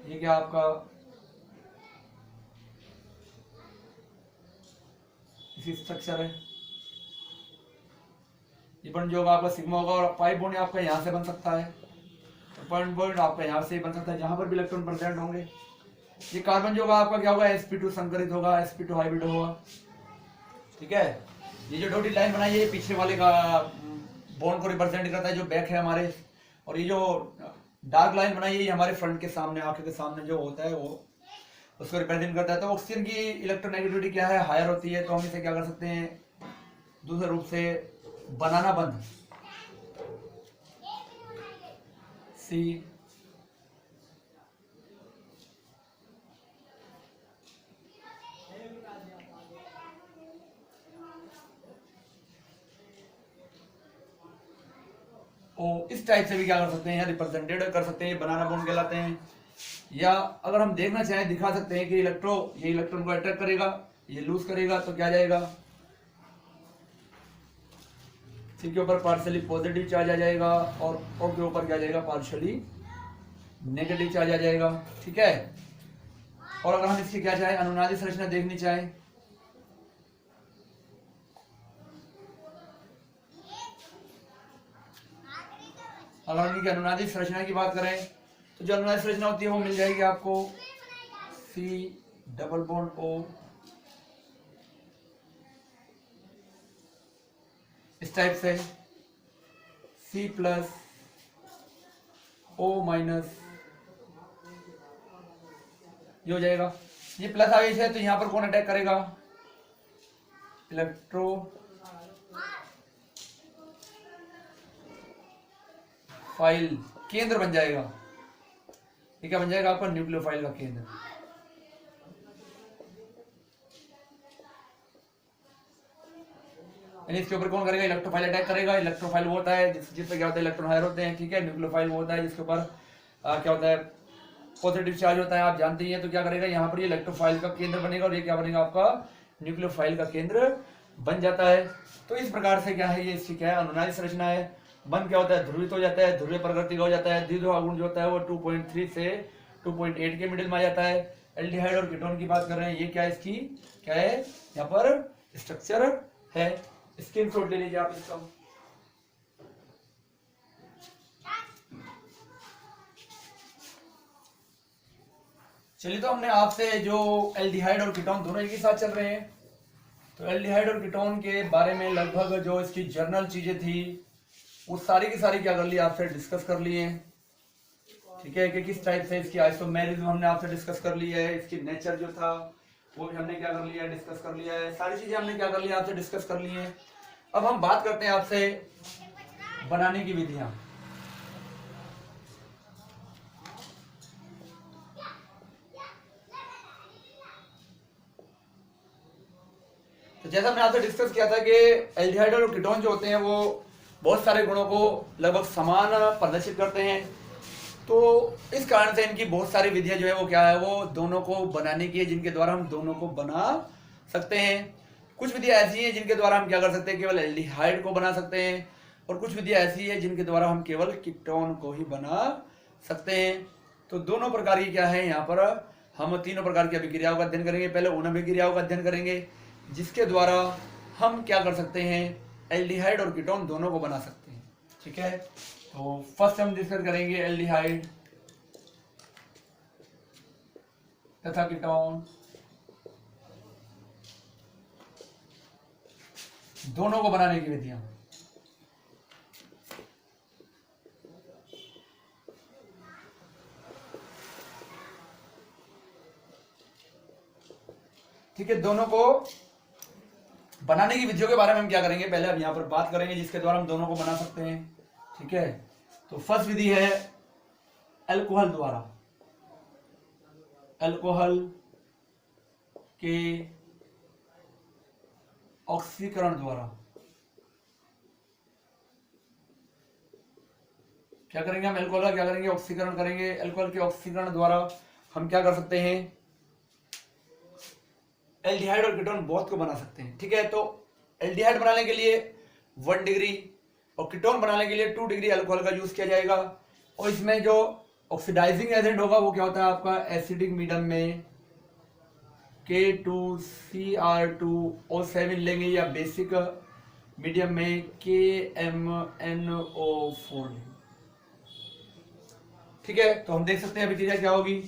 ये क्या आपका इसी स्ट्रक्चर है। ये बॉन्ड जो होगा आपका सिग्मा होगा, और पाई बॉन्ड आपका यहाँ से बन सकता है, तो पॉइंट बॉन्ड आपका यहाँ से बन सकता है जहां पर भी इलेक्ट्रॉन प्रेजेंट होंगे। ये कार्बन जो होगा आपका क्या होगा, sp2 संकरित होगा, sp2 हाइब्रिड होगा, ठीक है। ये जो डॉटेड लाइन बनाई है ये पीछे वाले का बॉन्ड को रिप्रेजेंट करता है जो बैक है हमारे, और ये जो डार्क लाइन बनाई है ये हमारे फ्रंट के सामने, आंखें के सामने जो होता है वो उसको रिप्रेजेंट करता है। तो ऑक्सीजन की इलेक्ट्रोनेगेटिविटी क्या है, हायर होती है। तो हम इसे क्या कर सकते हैं, दूसरे रूप से बनाना बंद C O, इस टाइप से भी क्या कर सकते हैं, रिप्रेजेंटेड कर सकते हैं। बनाना बॉन्ड कहलाते हैं। या अगर हम देखना चाहें दिखा सकते हैं कि ये इलेक्ट्रॉन को अट्रैक्ट करेगा, ये लूज करेगा, तो क्या जाएगा, सी के ऊपर पार्शियली पॉजिटिव चार्ज आ जाएगा और ओ के ऊपर क्या जाएगा, पार्शियली नेगेटिव चार्ज आ जाएगा। ठीक है। और अगर हम इसकी क्या चाहें, अनुनादी संरचना देखनी चाहें, अगर हम इनकी अनुनादी संरचना की बात करें तो जो अनुनादी संरचना होती है वो मिल जाएगी आपको सी डबल बॉन्ड ओ, इस टाइप से, सी प्लस ओ माइनस, ये हो जाएगा। ये प्लस आवेश है तो यहां पर कौन अटैक करेगा, इलेक्ट्रो फाइल केंद्र बन जाएगा। ये क्या बन जाएगा आपका, न्यूक्लियोफाइल का केंद्र। यानी इसके ऊपर कौन करेगा, इलेक्ट्रोफाइल अटैक करेगा। इलेक्ट्रोफाइल वो होता है जिस पे क्या होता है, इलेक्ट्रॉन हायर होते हैं। ठीक है। न्यूक्लियोफाइल वो होता है जिसके ऊपर क्या होता है, पॉजिटिव चार्ज होता है, आप जानते ही हैं। तो क्या करेगा, यहाँ पर ये इलेक्ट्रोफाइल का केंद्र बनेगा और ये क्या बनेगा आपका, न्यूक्लियोफाइल का केंद्र बन जाता है। तो इस प्रकार से क्या है, ये इसकी क्या है, अनुनादी संरचना है। बंद क्या होता है, ध्रुवित हो जाता है, ध्रुवीय प्रकृति का हो जाता है। द्विध्रुव आघूर्ण जो होता है वो 2.3 से 2.8 के मिडिल में आ जाता है। एल्डिहाइड और कीटोन की बात कर रहे हैं, ये क्या है, इसकी क्या है, यहाँ पर स्ट्रक्चर है। स्क्रीनशॉट ले लीजिए आप इसका। चलिए, तो हमने आपसे जो एल्डिहाइड और कीटोन दोनों एक ही साथ चल रहे हैं, तो एल्डिहाइड और कीटोन के बारे में लगभग जो इसकी जर्नल चीजें थी वो सारी की सारी क्या कर ली, आपसे डिस्कस कर ली है। ठीक है, कि किस टाइप से इसकी आइसोमेरिज्म हमने आपसे डिस्कस कर ली है, इसकी नेचर जो था वो भी हमने क्या कर लिया है, डिस्कस कर लिया है। सारी चीजें हमने क्या कर लिया, आपसे डिस्कस कर ली है। अब हम बात करते हैं आपसे बनाने की विधियां। तो जैसा मैंने आपसे डिस्कस किया था कि एल्डिहाइड और कीटोन जो होते हैं वो बहुत सारे गुणों को लगभग समान प्रदर्शित करते हैं। तो इस कारण से इनकी बहुत सारी विधियां जो है वो क्या है, वो दोनों को बनाने की है, जिनके द्वारा हम दोनों को बना सकते हैं। कुछ विधियां ऐसी हैं जिनके द्वारा हम क्या कर सकते हैं, केवल एल्डिहाइड को बना सकते हैं, और कुछ विधियां ऐसी है जिनके द्वारा हम केवल कीटोन को ही बना सकते हैं। तो दोनों प्रकार की क्या है, यहाँ पर हम तीनों प्रकार की अभिक्रियाओं का अध्ययन करेंगे। पहले उन अभिक्रियाओं का अध्ययन करेंगे जिसके द्वारा हम क्या कर सकते हैं, एल्डिहाइड और कीटोन दोनों को बना सकते हैं। ठीक है, तो फर्स्ट हम डिस्कस करेंगे एल्डिहाइड तथा कीटोन दोनों को बनाने की विधियां। ठीक है, दोनों को बनाने की विधियों के बारे में हम क्या करेंगे, पहले हम यहां पर बात करेंगे जिसके द्वारा हम दोनों को बना सकते हैं। ठीक है, तो फर्स्ट विधि है अल्कोहल द्वारा, अल्कोहल के ऑक्सीकरण द्वारा। क्या करेंगे हम, अल्कोहल का क्या करेंगे, ऑक्सीकरण करेंगे। अल्कोहल के ऑक्सीकरण द्वारा हम क्या कर सकते हैं, एल्डिहाइड और कीटोन बोथ को बना सकते हैं। ठीक है, तो एल्डिहाइड बनाने के लिए 1 डिग्री और कीटोन बनाने के लिए 2 डिग्री अल्कोहल का यूज किया जाएगा। और इसमें जो ऑक्सीडाइजिंग एजेंट होगा वो क्या होता है आपका, एसिडिक मीडियम में K2Cr2O7 लेंगे, या बेसिक मीडियम में KMnO4। ठीक है, तो हम देख सकते हैं अभिक्रिया क्या होगी,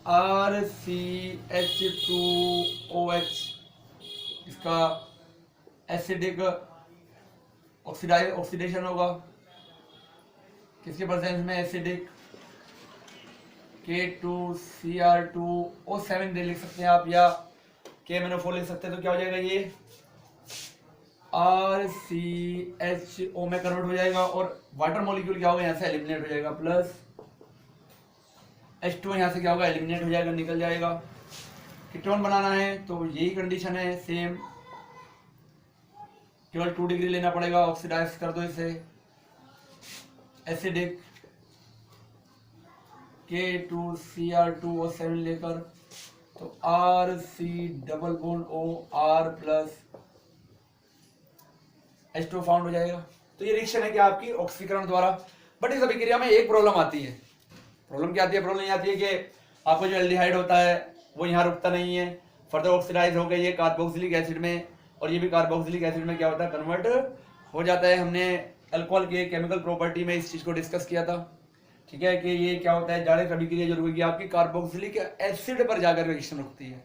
RCH2OH, इसका एसिडिक ऑक्सीडेशन होगा, किसके प्रेजेंस में, एसिडिक। K2Cr2O7 दे लिख सकते हैं आप, या KMnO4 लिख सकते हैं। तो क्या हो जाएगा, ये RCHO में कन्वर्ट हो जाएगा और वाटर मॉलिक्यूल क्या होगा, यहाँ से एलिमिनेट हो जाएगा, प्लस H2 यहाँ से क्या होगा, एलिमिनेट हो जाएगा, निकल जाएगा। कीटोन बनाना है तो यही कंडीशन है सेम, केवल 2 डिग्री लेना पड़ेगा, ऑक्सीडाइज कर दो इसे, एसिडिक K2Cr2O7 लेकर, तो RC double bond O R plus H2 found हो जाएगा। तो ये रिएक्शन है कि आपकी ऑक्सीकरण द्वारा। बट इस अभिक्रिया में एक प्रॉब्लम आती है। प्रॉब्लम क्या आती है? प्रॉब्लम ये आती है कि आपको जो एल्डिहाइड होता है वो यहाँ रुकता नहीं है, फर्दर ऑक्सीडाइज हो गई है कार्बोक्सिलिक एसिड में, और ये भी कार्बोक्सिलिक एसिड में क्या होता है? कन्वर्ट हो जाता है। हमने अल्कोहल के केमिकल प्रॉपर्टी में इस चीज को डिस्कस किया था, ठीक है, कि ये क्या होता है? डायरेक्ट अभिक्रिया जो रुकेगी आपकी कार्बोक्सिलिक एसिड पर जाकर रिएक्शन रुकती है,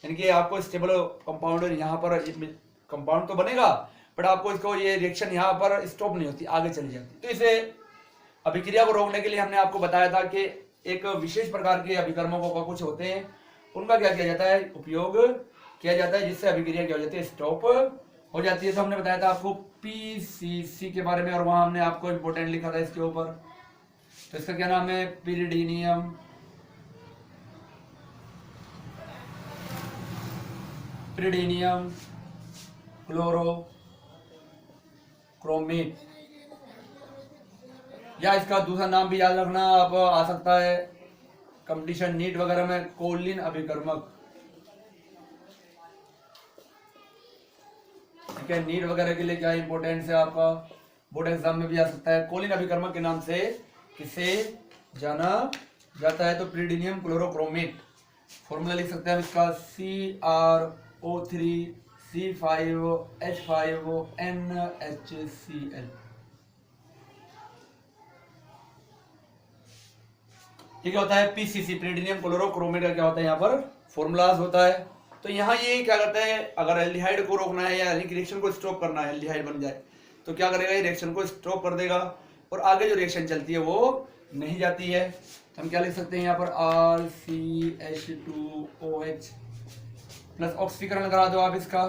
यानी कि आपको स्टेबल कंपाउंड यहाँ पर कंपाउंड तो बनेगा, बट आपको इसको ये रिएक्शन यहाँ पर स्टॉप नहीं होती, आगे चली जाती। तो इसे अभिक्रिया को रोकने के लिए हमने आपको बताया था कि एक विशेष प्रकार के अभिकर्मकों का कुछ होते हैं, उनका क्या किया जाता है? उपयोग किया जाता है, जिससे अभिक्रिया क्या हो जाती है? स्टॉप हो जाती है। तो हमने बताया था आपको PCC के बारे में, और वहां हमने आपको इंपोर्टेंट लिखा था इसके ऊपर। तो इसका क्या नाम है? पिरिडीनियम क्लोरोक्रोमेट, या इसका दूसरा नाम भी याद रखना आप आ सकता है कंपटीशन नीट वगैरह में, कोलिन अभिकर्मक, ठीक है। नीट वगैरह के लिए क्या इंपॉर्टेंस है आपका, बोर्ड एग्जाम में भी आ सकता है। कोलिन अभिकर्मक के नाम से किसे जाना जाता है? तो पिरिडीनियम क्लोरोक्रोमेट। फॉर्मूला लिख सकते हैं हम इसका CrO3C5H5NHCl। ये क्या होता है? PCC, पिरिडीनियम क्लोरोक्रोमेट का क्या होता है? यहाँ पर फॉर्मूलाज होता है। तो यहाँ ये क्या करता है? अगर एल्डिहाइड को रोकना है या रिएक्शन को स्टॉप करना है, एल्डिहाइड बन जाए तो क्या करेगा? ये रिएक्शन को स्टॉप कर देगा, और आगे जो रिएक्शन चलती है वो नहीं जाती है। तो हम क्या लिख सकते हैं यहाँ पर? RCH2OH प्लस ऑक्सीकरण करा दो आप इसका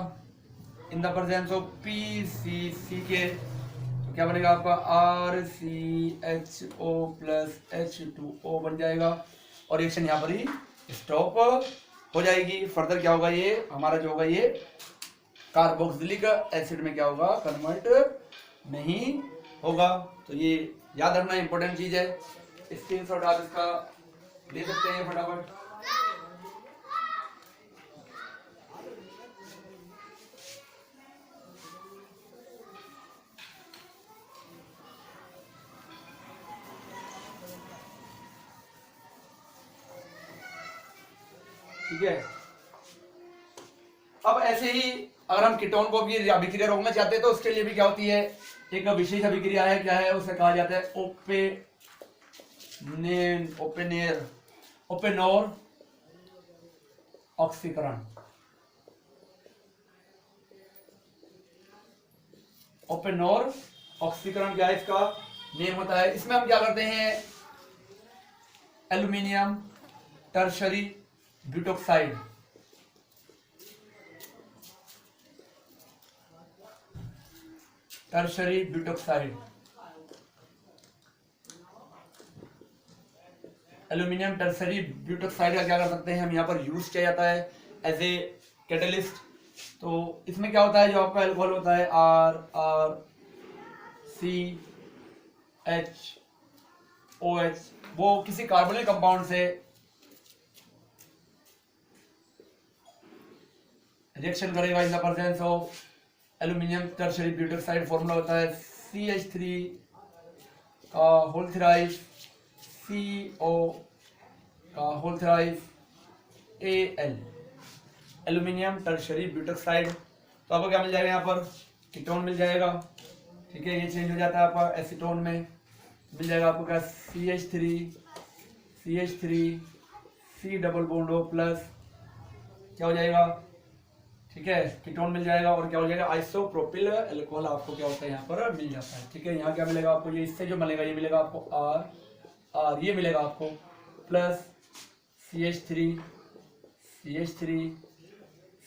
इन द प्रेजेंस ऑफ PCC के, तो क्या बनेगा आपका? RCHO प्लस H2O बन जाएगा, और रिएक्शन यहाँ पर ही स्टॉप हो जाएगी। फर्दर क्या होगा? ये हमारा जो होगा ये कार्बोक्सिलिक एसिड में क्या होगा? कन्वर्ट नहीं होगा। तो ये याद रखना इंपॉर्टेंट चीज है, स्क्रीनशॉट आप इसका ले सकते हैं फटाफट। ठीक है। अब ऐसे ही अगर हम कीटोन को भी अभिक्रिया रोकना चाहते हैं तो उसके लिए भी क्या होती है? एक विशेष अभिक्रिया है, क्या है? उसे कहा जाता है ओपेनोर ऑक्सीकरण। ओपेनोर ऑक्सीकरण क्या है? इसका नेम होता है। इसमें हम क्या करते हैं? Aluminium tertiary butoxide, tertiary butoxide, aluminium tertiary butoxide का क्या कर सकते हैं हम? यहाँ पर यूज किया जाता है एज ए कैटलिस्ट। तो इसमें क्या होता है? जो आपका अल्कोहल होता है RCHOH, वो किसी कार्बोनिल कंपाउंड से रिएक्शन करेगा in the presence of aluminium tertiary butoxide. Formula होता है CH3 का होल थ्राइस CO का whole thrice Al, aluminium tertiary butoxide. तो आपको क्या मिल जाएगा? यहाँ पर कीटोन मिल जाएगा, ठीक है। ये चेंज हो जाता है आपका एसीटोन में, मिल जाएगा आपको क्या? CH3 C double bond O plus क्या हो जाएगा? ठीक है, कीटोन मिल जाएगा, और क्या हो जाएगा? आइसोप्रोपिल अल्कोहल आपको क्या होता है? यहाँ पर मिल जाता है, ठीक है। यहाँ क्या मिलेगा आपको? ये इससे जो मिलेगा ये मिलेगा आपको R, ये मिलेगा आपको प्लस CH3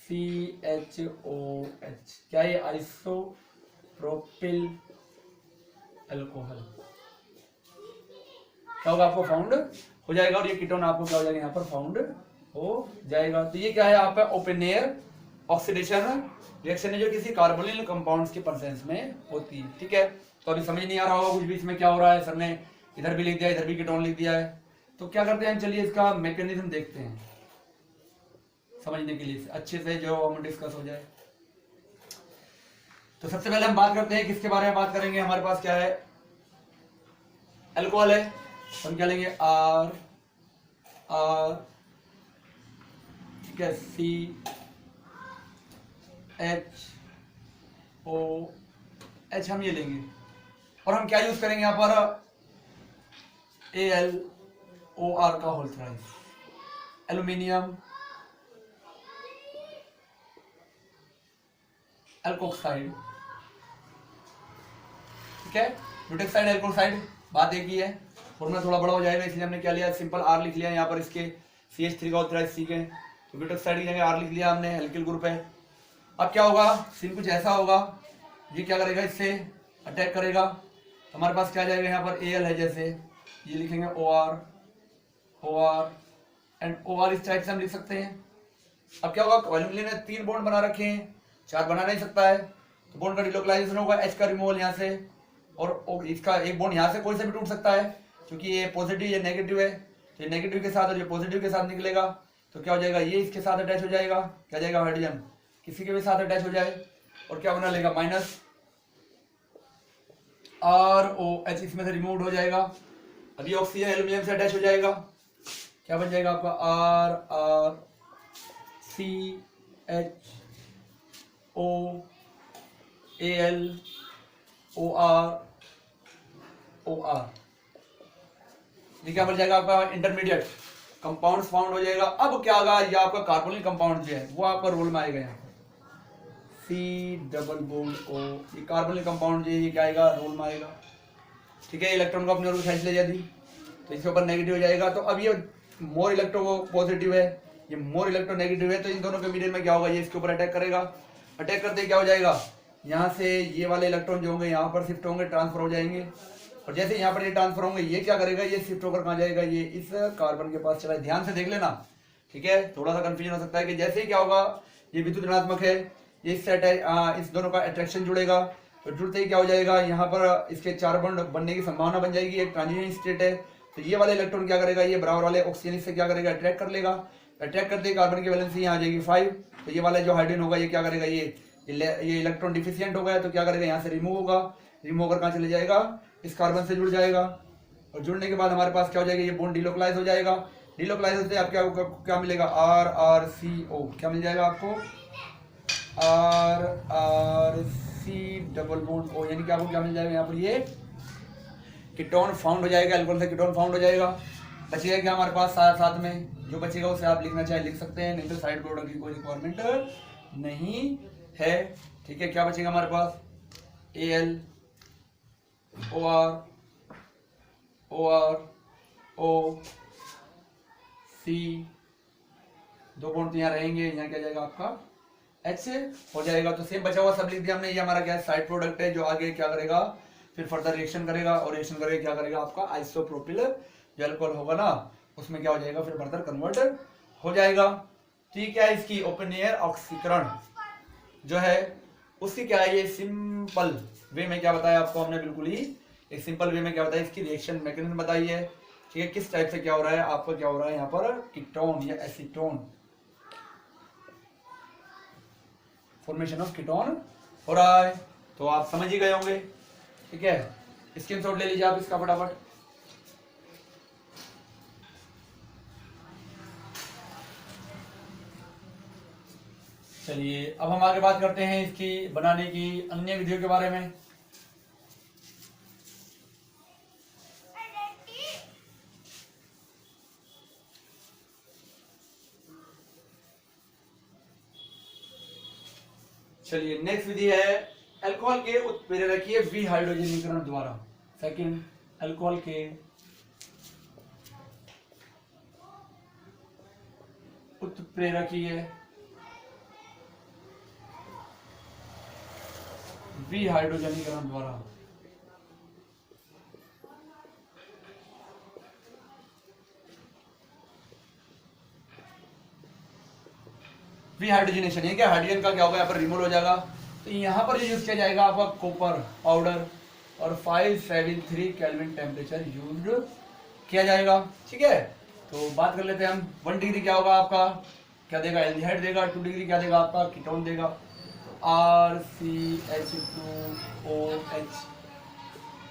CHOH, क्या ये? आइसोप्रोपिल अल्कोहल क्या होगा? आपको फाउंड हो जाएगा, और ये कीटोन आपको क्या हो जाएगा? यहाँ पर फाउंड हो जाएगा। तो ये क्या है आपका? ओपन एयर ऑक्सीडेशन रिएक्शन है जो किसी कार्बोनिल कंपाउंड्स के प्रेजेंस में होती है, ठीक है। तो अभी समझ नहीं आ रहा होगा कुछ भी इसमें क्या हो रहा है। सर ने इधर भी लिख दिया, इधर भी कीटोन लिख दिया है, तो क्या करते हैं, चलिए इसका मैकेनिज्म देखते हैं समझने के लिए अच्छे से, जो हम डिस्कस हो जाए। तो सबसे पहले हम बात करते हैं किसके बारे में बात करेंगे। हमारे पास क्या है, अल्कोहल है, तो हम क्या लेंगे आर आर, ठीक है, सी एच ओ एच, हम ये लेंगे। और हम क्या यूज करेंगे यहाँ पर, ए एल ओ आर का होल थ्राइस, एल्यूमिनियम एल्कोक्साइड, ठीक है, ब्यूटेक्साइड एल्कोक्साइड, बात एक ही है। फॉर्मूला थोड़ा बड़ा हो जाएगा इसलिए हमने क्या लिया, सिंपल आर लिख लिया यहाँ पर, इसके CH3 का होता है सी के, तो ब्यूटेक्साइड की जगह आर लिख लिया हमने, एल्किल ग्रुप है। अब क्या होगा, सीन कुछ ऐसा होगा, ये क्या करेगा, इससे अटैक करेगा, तो हमारे पास क्या जाएगा यहाँ पर Al है, जैसे ये लिखेंगे O R and O R, इस टाइप से हम लिख सकते हैं। अब क्या होगा, एल्यूमिनियम ने 3 बॉन्ड बना रखे हैं, 4 बना नहीं सकता है, तो बॉन्ड का डिलोकलाइजेशन होगा, H का रिमूवल यहाँ से, और इसका एक बॉन्ड यहाँ से कोई से भी टूट सकता है, क्योंकि ये पॉजिटिव ये नेगेटिव है, तो ये नेगेटिव के साथ और ये पॉजिटिव के साथ निकलेगा, तो क्या हो जाएगा, ये इसके साथ अटैच हो जाएगा, क्या जाएगा, हाइड्रोजन किसी के भी साथ अटैच हो जाए, और क्या बना लेगा, माइनस ROH, इसमें से रिमूव हो जाएगा। अभी ऑक्सीजन एल्यूमिनियम से अटैच हो जाएगा, क्या बन जाएगा आपका RRCHOALOR, ये क्या बन जाएगा आपका, इंटरमीडिएट कंपाउंड फाउंड हो जाएगा। अब क्या होगा, ये आपका कार्बोनिल कंपाउंड जो है वो आपका रोल में आएगा, यहाँ C डबल बॉन्ड O, ये कार्बोनिल कंपाउंड जो है ये क्या आएगा, रोल में आएगा, ठीक है। इलेक्ट्रॉन को अपने ओर खींच ले जाती, तो इसके ऊपर नेगेटिव हो जाएगा, तो अब ये मोर इलेक्ट्रो पॉजिटिव है, ये मोर इलेक्ट्रो नेगेटिव है, तो इन दोनों के मीडियम में क्या होगा, ये इसके ऊपर अटैक करेगा, अटैक करते क्या हो जाएगा, यहाँ से ये वाले इलेक्ट्रॉन जो होंगे यहाँ पर शिफ्ट होंगे, ट्रांसफर हो जाएंगे, और जैसे यहाँ पर ये ट्रांसफर होंगे, ये क्या करेगा, ये शिफ्ट होकर कहाँ जाएगा, ये इस कार्बन के पास चला, ध्यान से देख लेना, ठीक है। थोड़ा सा कंफ्यूजन हो सकता है कि जैसे ही क्या होगा, ये विद्युत ऋणात्मक है, ये इससे इस दोनों का अट्रैक्शन जुड़ेगा, तो जुड़ते ही क्या हो जाएगा, यहाँ पर इसके 4 बॉन्ड बनने की संभावना बन जाएगी, एक ट्रांजिशन स्टेट है, तो ये वाले इलेक्ट्रॉन क्या करेगा, ये बराबर वाले ऑक्सीजन से क्या करेगा, अट्रैक्ट कर लेगा, अट्रैक्ट करते ही कार्बन की वैलेंसी यहाँ आ जाएगी 5, तो ये वाला जो हाइड्रोजन होगा ये क्या करेगा, ये इलेक्ट्रॉन डिफिशियंट हो गया, तो क्या करेगा, यहाँ से रिमूव होगा, रिमूव होकर कहाँ चले जाएगा, इस कार्बन से जुड़ जाएगा, और जुड़ने के बाद हमारे पास क्या हो जाएगा, ये बॉन्ड डिलोकलाइज हो जाएगा, डिलोकलाइज होते आप क्या मिलेगा, RRCO, क्या मिल जाएगा आपको, RRC डबल बॉन्ड O, यानी कि आपको क्या मिल जाएगा, यहाँ पर ये कीटोन फाउंड हो जाएगा, अल्कोहल से कीटोन फाउंड हो जाएगा। बचेगा क्या हमारे पास, साथ में जो बचेगा उसे आप लिखना चाहे लिख सकते हैं, नहीं तो साइड प्रोडक्ट की कोई रिक्वायरमेंट नहीं है, ठीक है। क्या बचेगा हमारे पास, AL OR O C, 2 bond यहाँ रहेंगे, यहाँ क्या जाएगा आपका H से हो जाएगा, तो सेम बचा हुआ सब लिख दिया हमने, ये हमारा क्या साइड प्रोडक्ट है, जो आगे क्या करेगा, फिर फर्दर रिएक्शन करेगा, और रिएक्शन करके क्या करेगा आपका आइसोप्रोपिल जो अल्कोहल होगा ना, उसमें क्या हो जाएगा, फिर फर्दर कन्वर्ट हो जाएगा, ठीक है। इसकी ओपन एयर ऑक्सीकरण जो है उसकी क्या है, ये सिंपल वे में क्या बताया आपको हमने, बिल्कुल ही एक सिंपल वे में क्या बताया, इसकी रिएक्शन मैकेनिज्म बताई है, ठीक है, किस टाइप से क्या हो रहा है, आपका क्या हो रहा है यहाँ पर, कीटोन या एसीटोन, फॉर्मेशन ऑफ कीटोन हो रहा है, तो आप समझ ही गए होंगे, ठीक है। स्क्रीनशॉट ले लीजिए आप इसका फटाफट। चलिए अब हम आगे बात करते हैं इसकी बनाने की अन्य विधियों के बारे में। चलिए नेक्स्ट विधि है अल्कोहल के उत्प्रेरकीय विहाइड्रोजनीकरण द्वारा। सेकंड, अल्कोहल के उत्प्रेरकीय विहाइड्रोजनीकरण द्वारा। हाइड्रोजनेशन है क्या, हाइड्रोजन का क्या होगा, यहाँ पर रिमूव हो जाएगा, तो यहाँ पर जो यूज किया जाएगा आपका कॉपर पाउडर और 573 केल्विन टेम्परेचर यूज किया जाएगा। ठीक है, तो बात कर लेते हैं हम। 1 डिग्री क्या होगा आपका, क्या देगा, एल्डिहाइड देगा। 2 डिग्री क्या देगा आपका, कीटोन देगा, RCH2OH।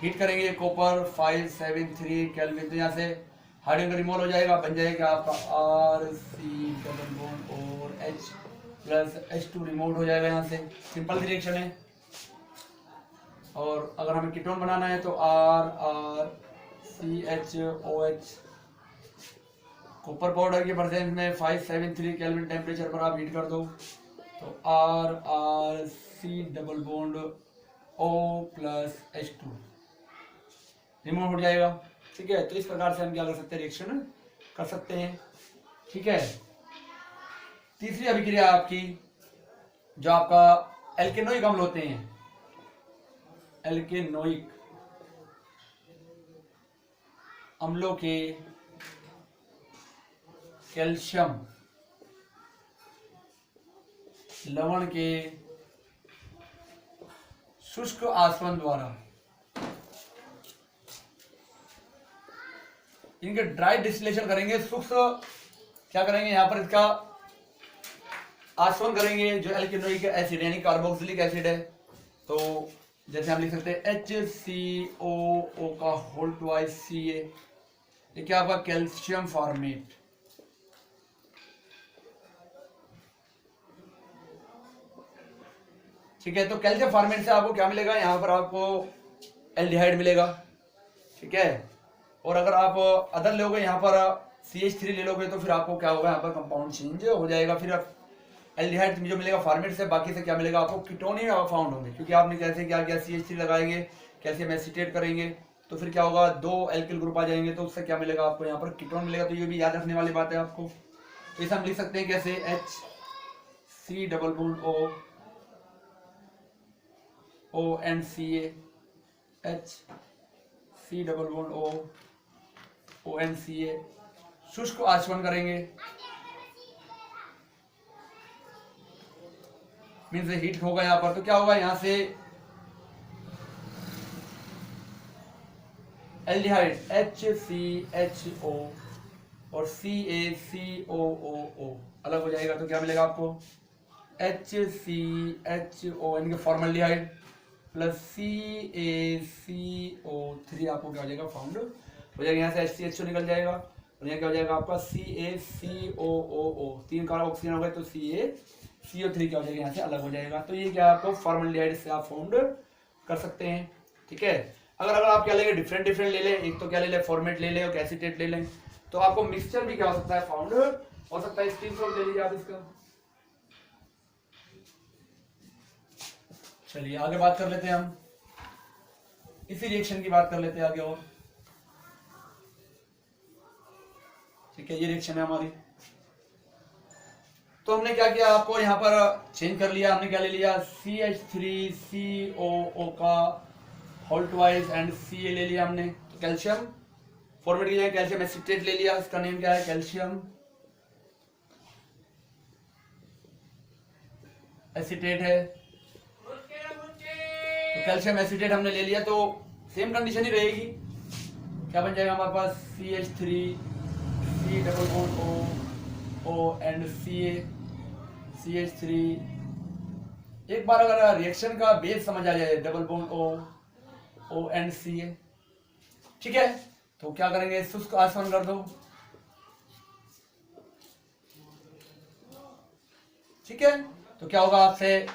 हीट करेंगे कॉपर 573 केल्विन, तो यहाँ से हाइड्रोजन रिमूव हो जाएगा, बन जाएगा आपका RC≡OH प्लस H2 रिमूव हो जाएगा यहाँ से। सिंपल रिएक्शन है। और अगर हमें कीटोन बनाना है तो RCHOH, कॉपर पाउडर के प्रेजेंस में 573 केल्विन टेम्परेचर पर आप हीट कर दो तो RC≡O प्लस H2 रिमूव हो जाएगा। ठीक है, तो इस प्रकार से हम क्या कर सकते हैं, रिएक्शन कर सकते हैं। ठीक है, तीसरी अभिक्रिया आपकी जो आपका एल्केनोइक अम्ल होते हैं, एल्केनोइक अम्लों के कैल्शियम लवण के शुष्क आसवन द्वारा, इनके ड्राई डिस्टिलेशन करेंगे, शुष्क क्या करेंगे यहाँ पर, इसका आसवन करेंगे। जो एल्केनोइक एसिड यानी कार्बोक्सिलिक एसिड है, तो जैसे हम लिख सकते हैं HCOO का होल ट्वाइस Ca, ये क्या आपका कैल्शियम फॉर्मेट। ठीक है, तो कैल्शियम फॉर्मेट से आपको क्या मिलेगा, यहाँ पर आपको एल्डिहाइड मिलेगा। ठीक है, और अगर आप अदर लोगे यहाँ पर CH3 ले लोगे तो फिर आपको क्या होगा, यहाँ पर कंपाउंड चेंज हो जाएगा। फिर एल्डिहाइड जो मिलेगा फॉर्मेट से, बाकी से क्या मिलेगा आपको, कीटोन ही फाउंड होंगे, क्योंकि आपने कैसे क्या किया, CH3 लगाएंगे, कैल्शियम एसीटेट करेंगे, तो फिर क्या होगा, 2 एल्किल ग्रुप आ जाएंगे, तो उससे क्या मिलेगा आपको, यहाँ पर कीटोन मिलेगा। तो ये भी याद रखने वाली बात है आपको। तो इसे हम लिख सकते हैं कैसे, HC≡O ONCA, HC≡O ONCA, शुष्क आचमन करेंगे, मीन्स हीट होगा यहाँ पर, तो क्या होगा, यहाँ से एल्डिहाइड HCHO और CaCOOO अलग हो जाएगा, तो क्या मिलेगा आपको, HCHO यानी कि फॉर्मल्डिहाइड प्लस CaCO3 आपको क्या हो जाएगा, फाउंड हो जाएगा। यहाँ से HCHO निकल जाएगा और यहाँ क्या हो जाएगा आपका CaCOOO, 3 कार्बन ऑक्सीजन हो गए, तो CaCO3 क्या हो जाएगा, यहाँ से अलग हो जाएगा। तो ये क्या आपको फॉर्मल्डिहाइड से आप फाउंड कर सकते हैं। ठीक है, अगर आप क्या लेंगे, डिफरेंट ले लें, एक तो क्या ले लें, फॉर्मेट ले लें और एसीटेट ले लें, तो आपको मिक्सचर भी क्या हो सकता है, फाउंड हो सकता है। स्क्रीनशॉट ले लीजिए आप इसका। चलिए आगे बात कर लेते हैं, हम इसी रिएक्शन की बात कर लेते हैं आगे और। ठीक है, ये रिएक्शन है हमारी। तो हमने क्या किया, आपको यहाँ पर चेंज कर लिया, हमने क्या ले लिया, CH3COO का होल ट्वाइस एंड Ca ले लिया हमने। तो कैल्शियम फॉर्मेट किया, कैल्शियम एसीटेट ले लिया, इसका नेम क्या है, कैल्शियम एसीटेट है। तो कैल्शियम एसीटेट हमने ले लिया, तो सेम कंडीशन ही रहेगी, क्या बन जाएगा हमारे पास, CH3C≡O एंड Ca, CH3। एक बार अगर रिएक्शन का बेस समझ आ जाए, O एंड Ca। ठीक है, तो क्या करेंगे, शुष्क आसवन कर दो। ठीक है, तो क्या होगा आपसे,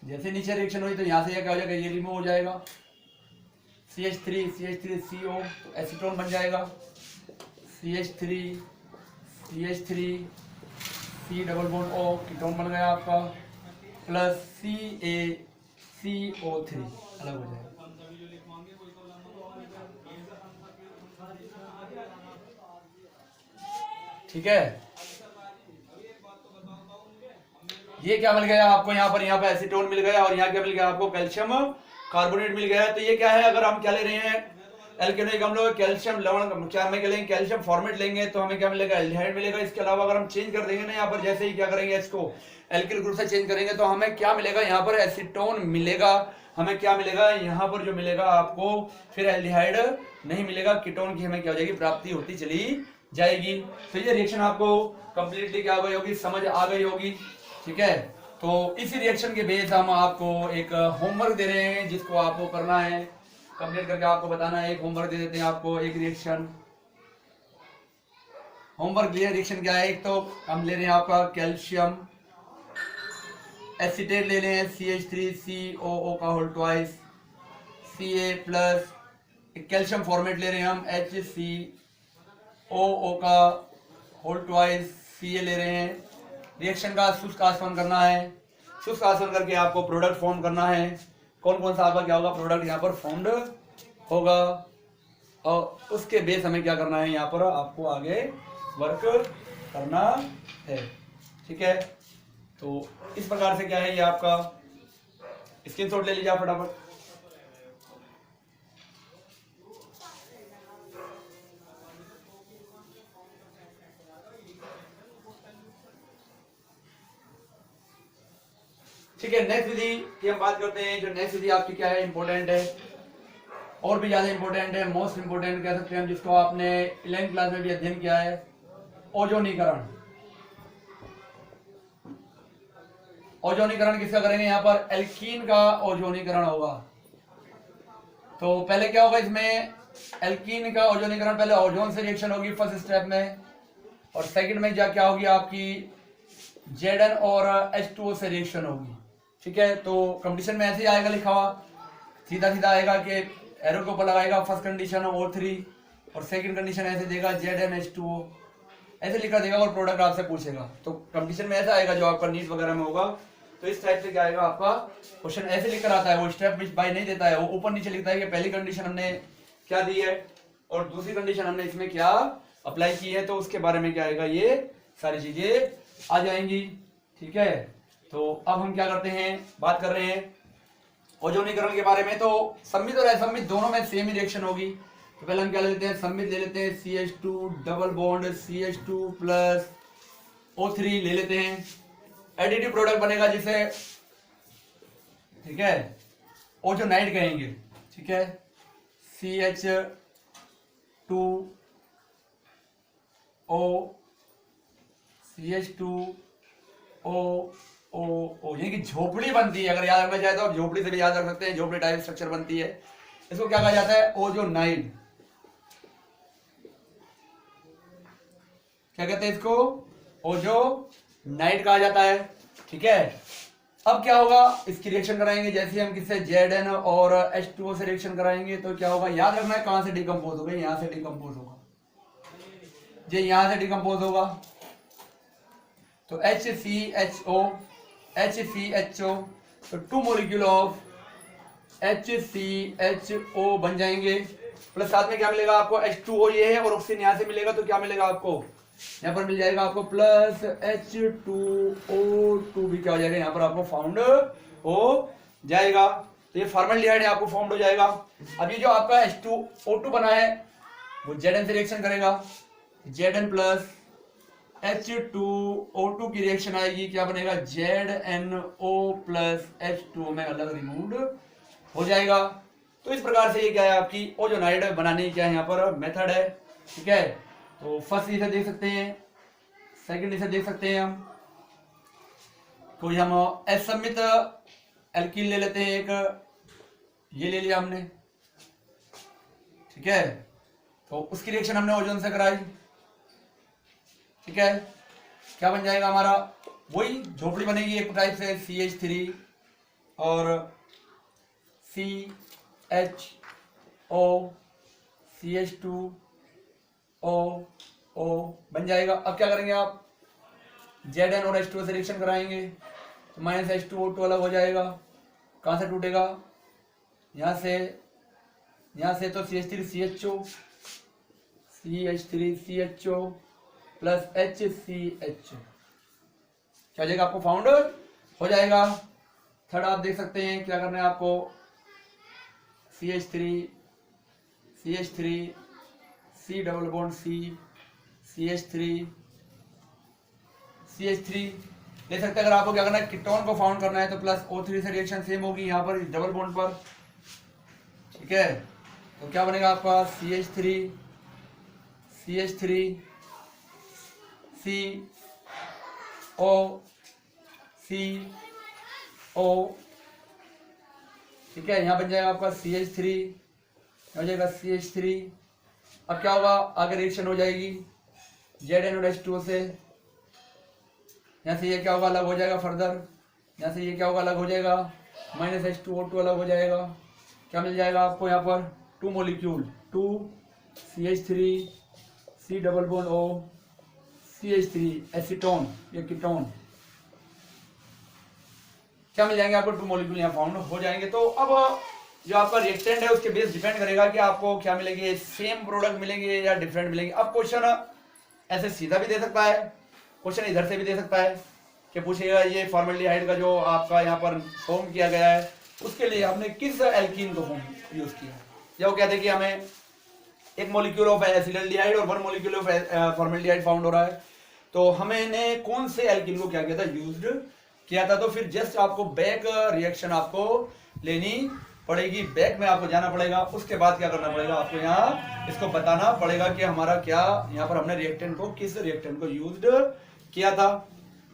जैसे नीचे रिएक्शन हुई तो यहाँ से क्या हो जाएगा, ये रिमूव हो जाएगा, CH3CO, तो एसीटोन बन जाएगा, CH3C≡O, कीटोन बन गया आपका, प्लस CaCO3 अलग हो जाएगा। ठीक है, ये क्या मिल गया आपको, यहाँ पर एसीटोन मिल गया और यहाँ क्या मिल गया आपको, कैल्शियम कार्बोनेट मिल गया। तो ये क्या है, अगर हम क्या ले रहे हैं, एल्केनोइक अम्ल कैल्शियम लवण, क्या हमें लेंगे कैल्शियम फॉर्मेट लेंगे तो हमें क्या मिलेगा, एल्डिहाइड मिलेगा। इसके अलावा अगर हम चेंज कर देंगे ना यहाँ पर, जैसे ही क्या करेंगे इसको एल्किल ग्रुप से चेंज करेंगे तो हमें क्या मिलेगा, यहाँ पर एसीटोन मिलेगा। हमें क्या मिलेगा यहाँ पर जो मिलेगा आपको, फिर एल्डिहाइड नहीं मिलेगा, कीटोन की हमें क्या हो जाएगी, प्राप्ति होती चली जाएगी। तो ये रिएक्शन आपको कंप्लीटली क्या हो गई होगी, समझ आ गई होगी। ठीक है, तो इसी रिएक्शन के बेस हम आपको एक होमवर्क दे रहे हैं जिसको आपको करना है, कंप्लीट करके आपको बताना है। एक होमवर्क दे देते हैं आपको, एक रिएक्शन होमवर्क लिया। रिएक्शन क्या है, एक तो हम ले रहे हैं आपका कैल्शियम एसिटेट ले रहे हैं CH3COO का whole twice Ca plus, calcium formate ले रहे हैं हम HCOO का होल ट्वाइस Ca ले रहे हैं। रिएक्शन का शुष्क आसवन करना है, शुष्क आसवन करके आपको प्रोडक्ट फॉर्म करना है। कौन कौन सा आपका क्या होगा, प्रोडक्ट यहाँ पर फॉर्म्ड होगा, और उसके बेस हमें क्या करना है, यहाँ पर आपको आगे वर्क करना है। ठीक है, तो इस प्रकार से क्या है, ये आपका स्क्रीनशॉट ले लीजिए आप फटाफट। ठीक है, नेक्स्ट विधि की हम बात करते हैं। जो नेक्स्ट विधि आपकी क्या है, इंपॉर्टेंट है, और भी ज्यादा इंपॉर्टेंट है, मोस्ट इंपॉर्टेंट कह सकते हैं, जिसको आपने 11th क्लास में भी अध्ययन किया है, ओजोनीकरण। ओजोनीकरण किसका करेंगे, यहाँ पर एल्कीन का ओजोनीकरण होगा। तो पहले क्या होगा इसमें, एल्कीन का ओजोनीकरण पहले ओजोन से रिएक्शन होगी फर्स्ट स्टेप में, और सेकंड में क्या होगी आपकी Zn और H2O से रिएक्शन होगी। ठीक है, तो कंडीशन में ऐसे ही आएगा लिखा हुआ, सीधा सीधा आएगा कि एरो के ऊपर लगाएगा फर्स्ट कंडीशन O3, और सेकंड कंडीशन ऐसे देगा ZnH2O, ऐसे लिखा देगा, और प्रोडक्ट आपसे पूछेगा। तो कंडीशन में ऐसा आएगा जो आपका नीट वगैरह में होगा। तो इस टाइप से क्या आएगा आपका क्वेश्चन, ऐसे लिखकर आता है, वो स्टेप बाय नहीं देता है, वो ऊपर नीचे लिखता है कि पहली कंडीशन हमने क्या दी है और दूसरी कंडीशन हमने इसमें क्या अप्लाई की है, तो उसके बारे में क्या आएगा, ये सारी चीजें आ जाएंगी। ठीक है, तो अब हम क्या करते हैं, बात कर रहे हैं ओजोनीकरण के बारे में। तो सम्मित और असम्मित दोनों में सेम ही रिएक्शन होगी। तो पहले हम क्या ले लेते हैं, सम्मित ले लेते हैं, CH2 double bond CH2 plus O3 ले लेते हैं, एडिटिव प्रोडक्ट बनेगा जिसे, ठीक है, ओजोनाइड कहेंगे। ठीक है, CH2O यानी कि झोपड़ी बनती है, अगर याद रखना चाहे तो आप झोपड़ी से भी याद रख सकते हैं, झोपड़ी टाइप स्ट्रक्चर बनती है। इसको क्या कहा जाता है, ओजोनाइड। क्या कहते हैं इसको, ओजोनाइड कहा जाता है। ठीक है, अब क्या होगा, इसकी रिएक्शन कराएंगे, जैसे हम किससे Zn और H2O से रिएक्शन कराएंगे तो क्या होगा, याद रखना है कहां से डिकम्पोज होगा, यहां से डिकम्पोज होगा, ये यहां से डिकम्पोज होगा। तो HCHO, तो 2 मॉलिक्यूल ऑफ HCHO बन जाएंगे, प्लस साथ में क्या मिलेगा आपको, H2O ये है, और ऑक्सीजन यहां से मिलेगा, तो क्या मिलेगा आपको, यहाँ पर मिल जाएगा आपको प्लस H2O2 भी क्या हो जाएगा, यहाँ पर आपको फाउंड हो जाएगा। तो ये फॉर्मल्डिहाइड है, आपको फाउंड हो जाएगा। अब ये जो आपका H2O2 बना है वो Zn से रिएक्शन करेगा, Zn प्लस H2O2 की रिएक्शन आएगी, क्या बनेगा, ZnO प्लस H2O में अलग रिमूव हो जाएगा। तो इस प्रकार से ये क्या है, आपकी ओजोनाइड बनाने की क्या है यहाँ पर मेथड है। ठीक है, तो फर्स्ट इसे देख सकते हैं, सेकंड इसे देख सकते हैं हम। कोई हम असम्मित एल्कीन ले लेते हैं, एक ये ले लिया हमने। ठीक है, तो उसकी रिएक्शन हमने ओजोन से कराई। ठीक है, क्या बन जाएगा हमारा, वही झोपड़ी बनेगी एक टाइप से, CH3 और CHO CH2O बन जाएगा। अब क्या करेंगे आप, Zn और H2O से रिएक्शन कराएंगे, तो माइनस H2O2 अलग हो जाएगा, कहां से टूटेगा, यहां से तो CH3CHO प्लस HCHO क्या हो जाएगा, आपको फाउंड हो जाएगा। थर्ड आप देख सकते हैं, क्या करना है आपको, CH3 CH3 C double bond C CH3 CH3 ले सकते हैं। अगर आपको क्या करना है, कीटोन को फाउंड करना है तो प्लस O3 से रिएक्शन सेम होगी यहाँ पर डबल बॉन्ड पर, ठीक है। तो क्या बनेगा आपका CH3 CO CO, ठीक है। यहाँ बन जाएगा आपका CH3, हो जाएगा CH3। अब क्या होगा, आगे रिएक्शन हो जाएगी ZnOH2O से, यहाँ से ये क्या होगा, अलग हो जाएगा फर्दर, यहाँ से ये क्या होगा, अलग हो जाएगा, -H2O2 अलग हो जाएगा। क्या मिल जाएगा आपको यहाँ पर, 2 molecule 2 CH3 C double bond O CH3 acetone, ये कीटोन, क्या मिल जाएंगे आपको, 2 मॉलिक्यूल यहाँ फाउंड हो जाएंगे। तो अब जो आपका रिएक्टेंट है उसके बेस डिपेंड करेगा कि आपको क्या मिलेंगे, सेम प्रोडक्ट मिलेंगे या डिफरेंट मिलेंगे। अब क्वेश्चन ऐसे सीधा भी दे सकता है, क्वेश्चन इधर से भी दे सकता है कि पूछेगा ये फॉर्मेल्डिहाइड का जो आपका यहाँ पर फॉर्म किया गया है उसके लिए आपने किस एल्कीन को फॉर्म यूज किया, या वो कहते हैं कि हमें 1 मॉलिक्यूल ऑफ एसिटाल्डिहाइड और 1 मॉलिक्यूल ऑफ फॉर्मेल्डिहाइड फाउंड हो रहा है, तो हमने कौन से एल्कीन को क्या किया था, यूज्ड किया था। तो फिर जस्ट आपको बैक रिएक्शन आपको लेनी पड़ेगी, बैक में आपको जाना पड़ेगा, उसके बाद क्या करना पड़ेगा, आपको यहाँ इसको बताना पड़ेगा कि हमारा क्या यहाँ पर हमने रिएक्टेंट को, किस रिएक्टेंट को यूज्ड किया था।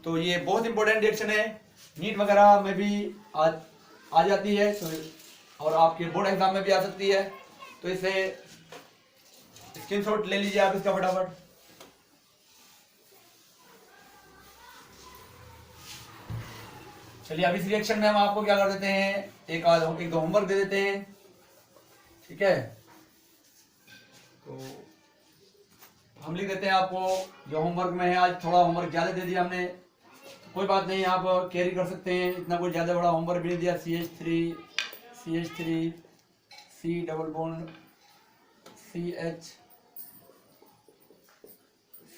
तो ये बहुत इंपॉर्टेंट रिएक्शन है, नीट वगैरह में भी आ जाती है, तो और आपके बोर्ड एग्जाम में भी आ सकती है। तो इसे स्क्रीनशॉट ले लीजिए आप इसका फटाफट। चलिए अब इस रिएक्शन में हम आपको क्या कर देते हैं, एक दो होमवर्क दे देते हैं, ठीक है। तो हम लिख देते हैं आपको जो होमवर्क में है, आज थोड़ा होमवर्क ज्यादा दे दिया हमने, कोई बात नहीं, आप कैरी कर सकते हैं, इतना कोई ज्यादा बड़ा होमवर्क भी नहीं दिया। CH3 C double bond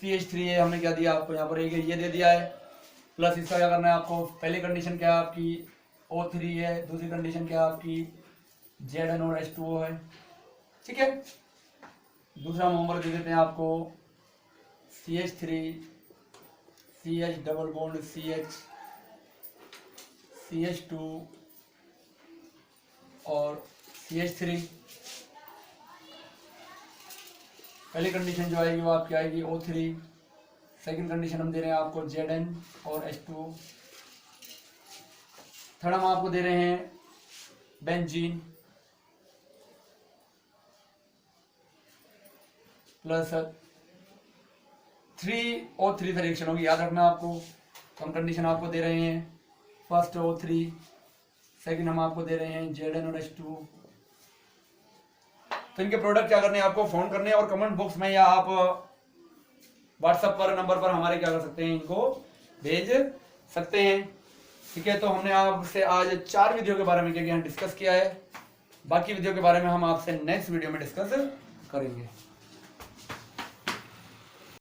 CH3 है, हमने क्या दिया आपको यहाँ पर, एक ये दे दिया है, प्लस इसका क्या करना है आपको, पहली कंडीशन क्या है आपकी O3 है, दूसरी कंडीशन क्या है आपकी ZnOH2O है, ठीक है। दूसरा होमवर्क दे देते हैं आपको CH3 CH double bond CH2 और CH3। पहली कंडीशन जो आएगी वो आपकी आएगी O3, सेकंड कंडीशन हम दे रहे हैं आपको Zn और H2, थर्ड हम आपको दे रहे हैं बेंजीन प्लस 3O3 से रिएक्शन होगी, याद रखना आपको। हम कंडीशन आपको दे रहे हैं फर्स्ट O3, सेकंड हम आपको दे रहे हैं Zn और H2। तो इनके प्रोडक्ट क्या करने हैं आपको, फोन करने हैं और कमेंट बॉक्स में या आप व्हाट्सएप पर नंबर पर हमारे क्या कर सकते हैं, इनको भेज सकते हैं, ठीक है। तो हमने आपसे आज 4 वीडियो के बारे में क्या डिस्कस किया है, बाकी वीडियो के बारे में हम आपसे नेक्स्ट वीडियो में डिस्कस करेंगे।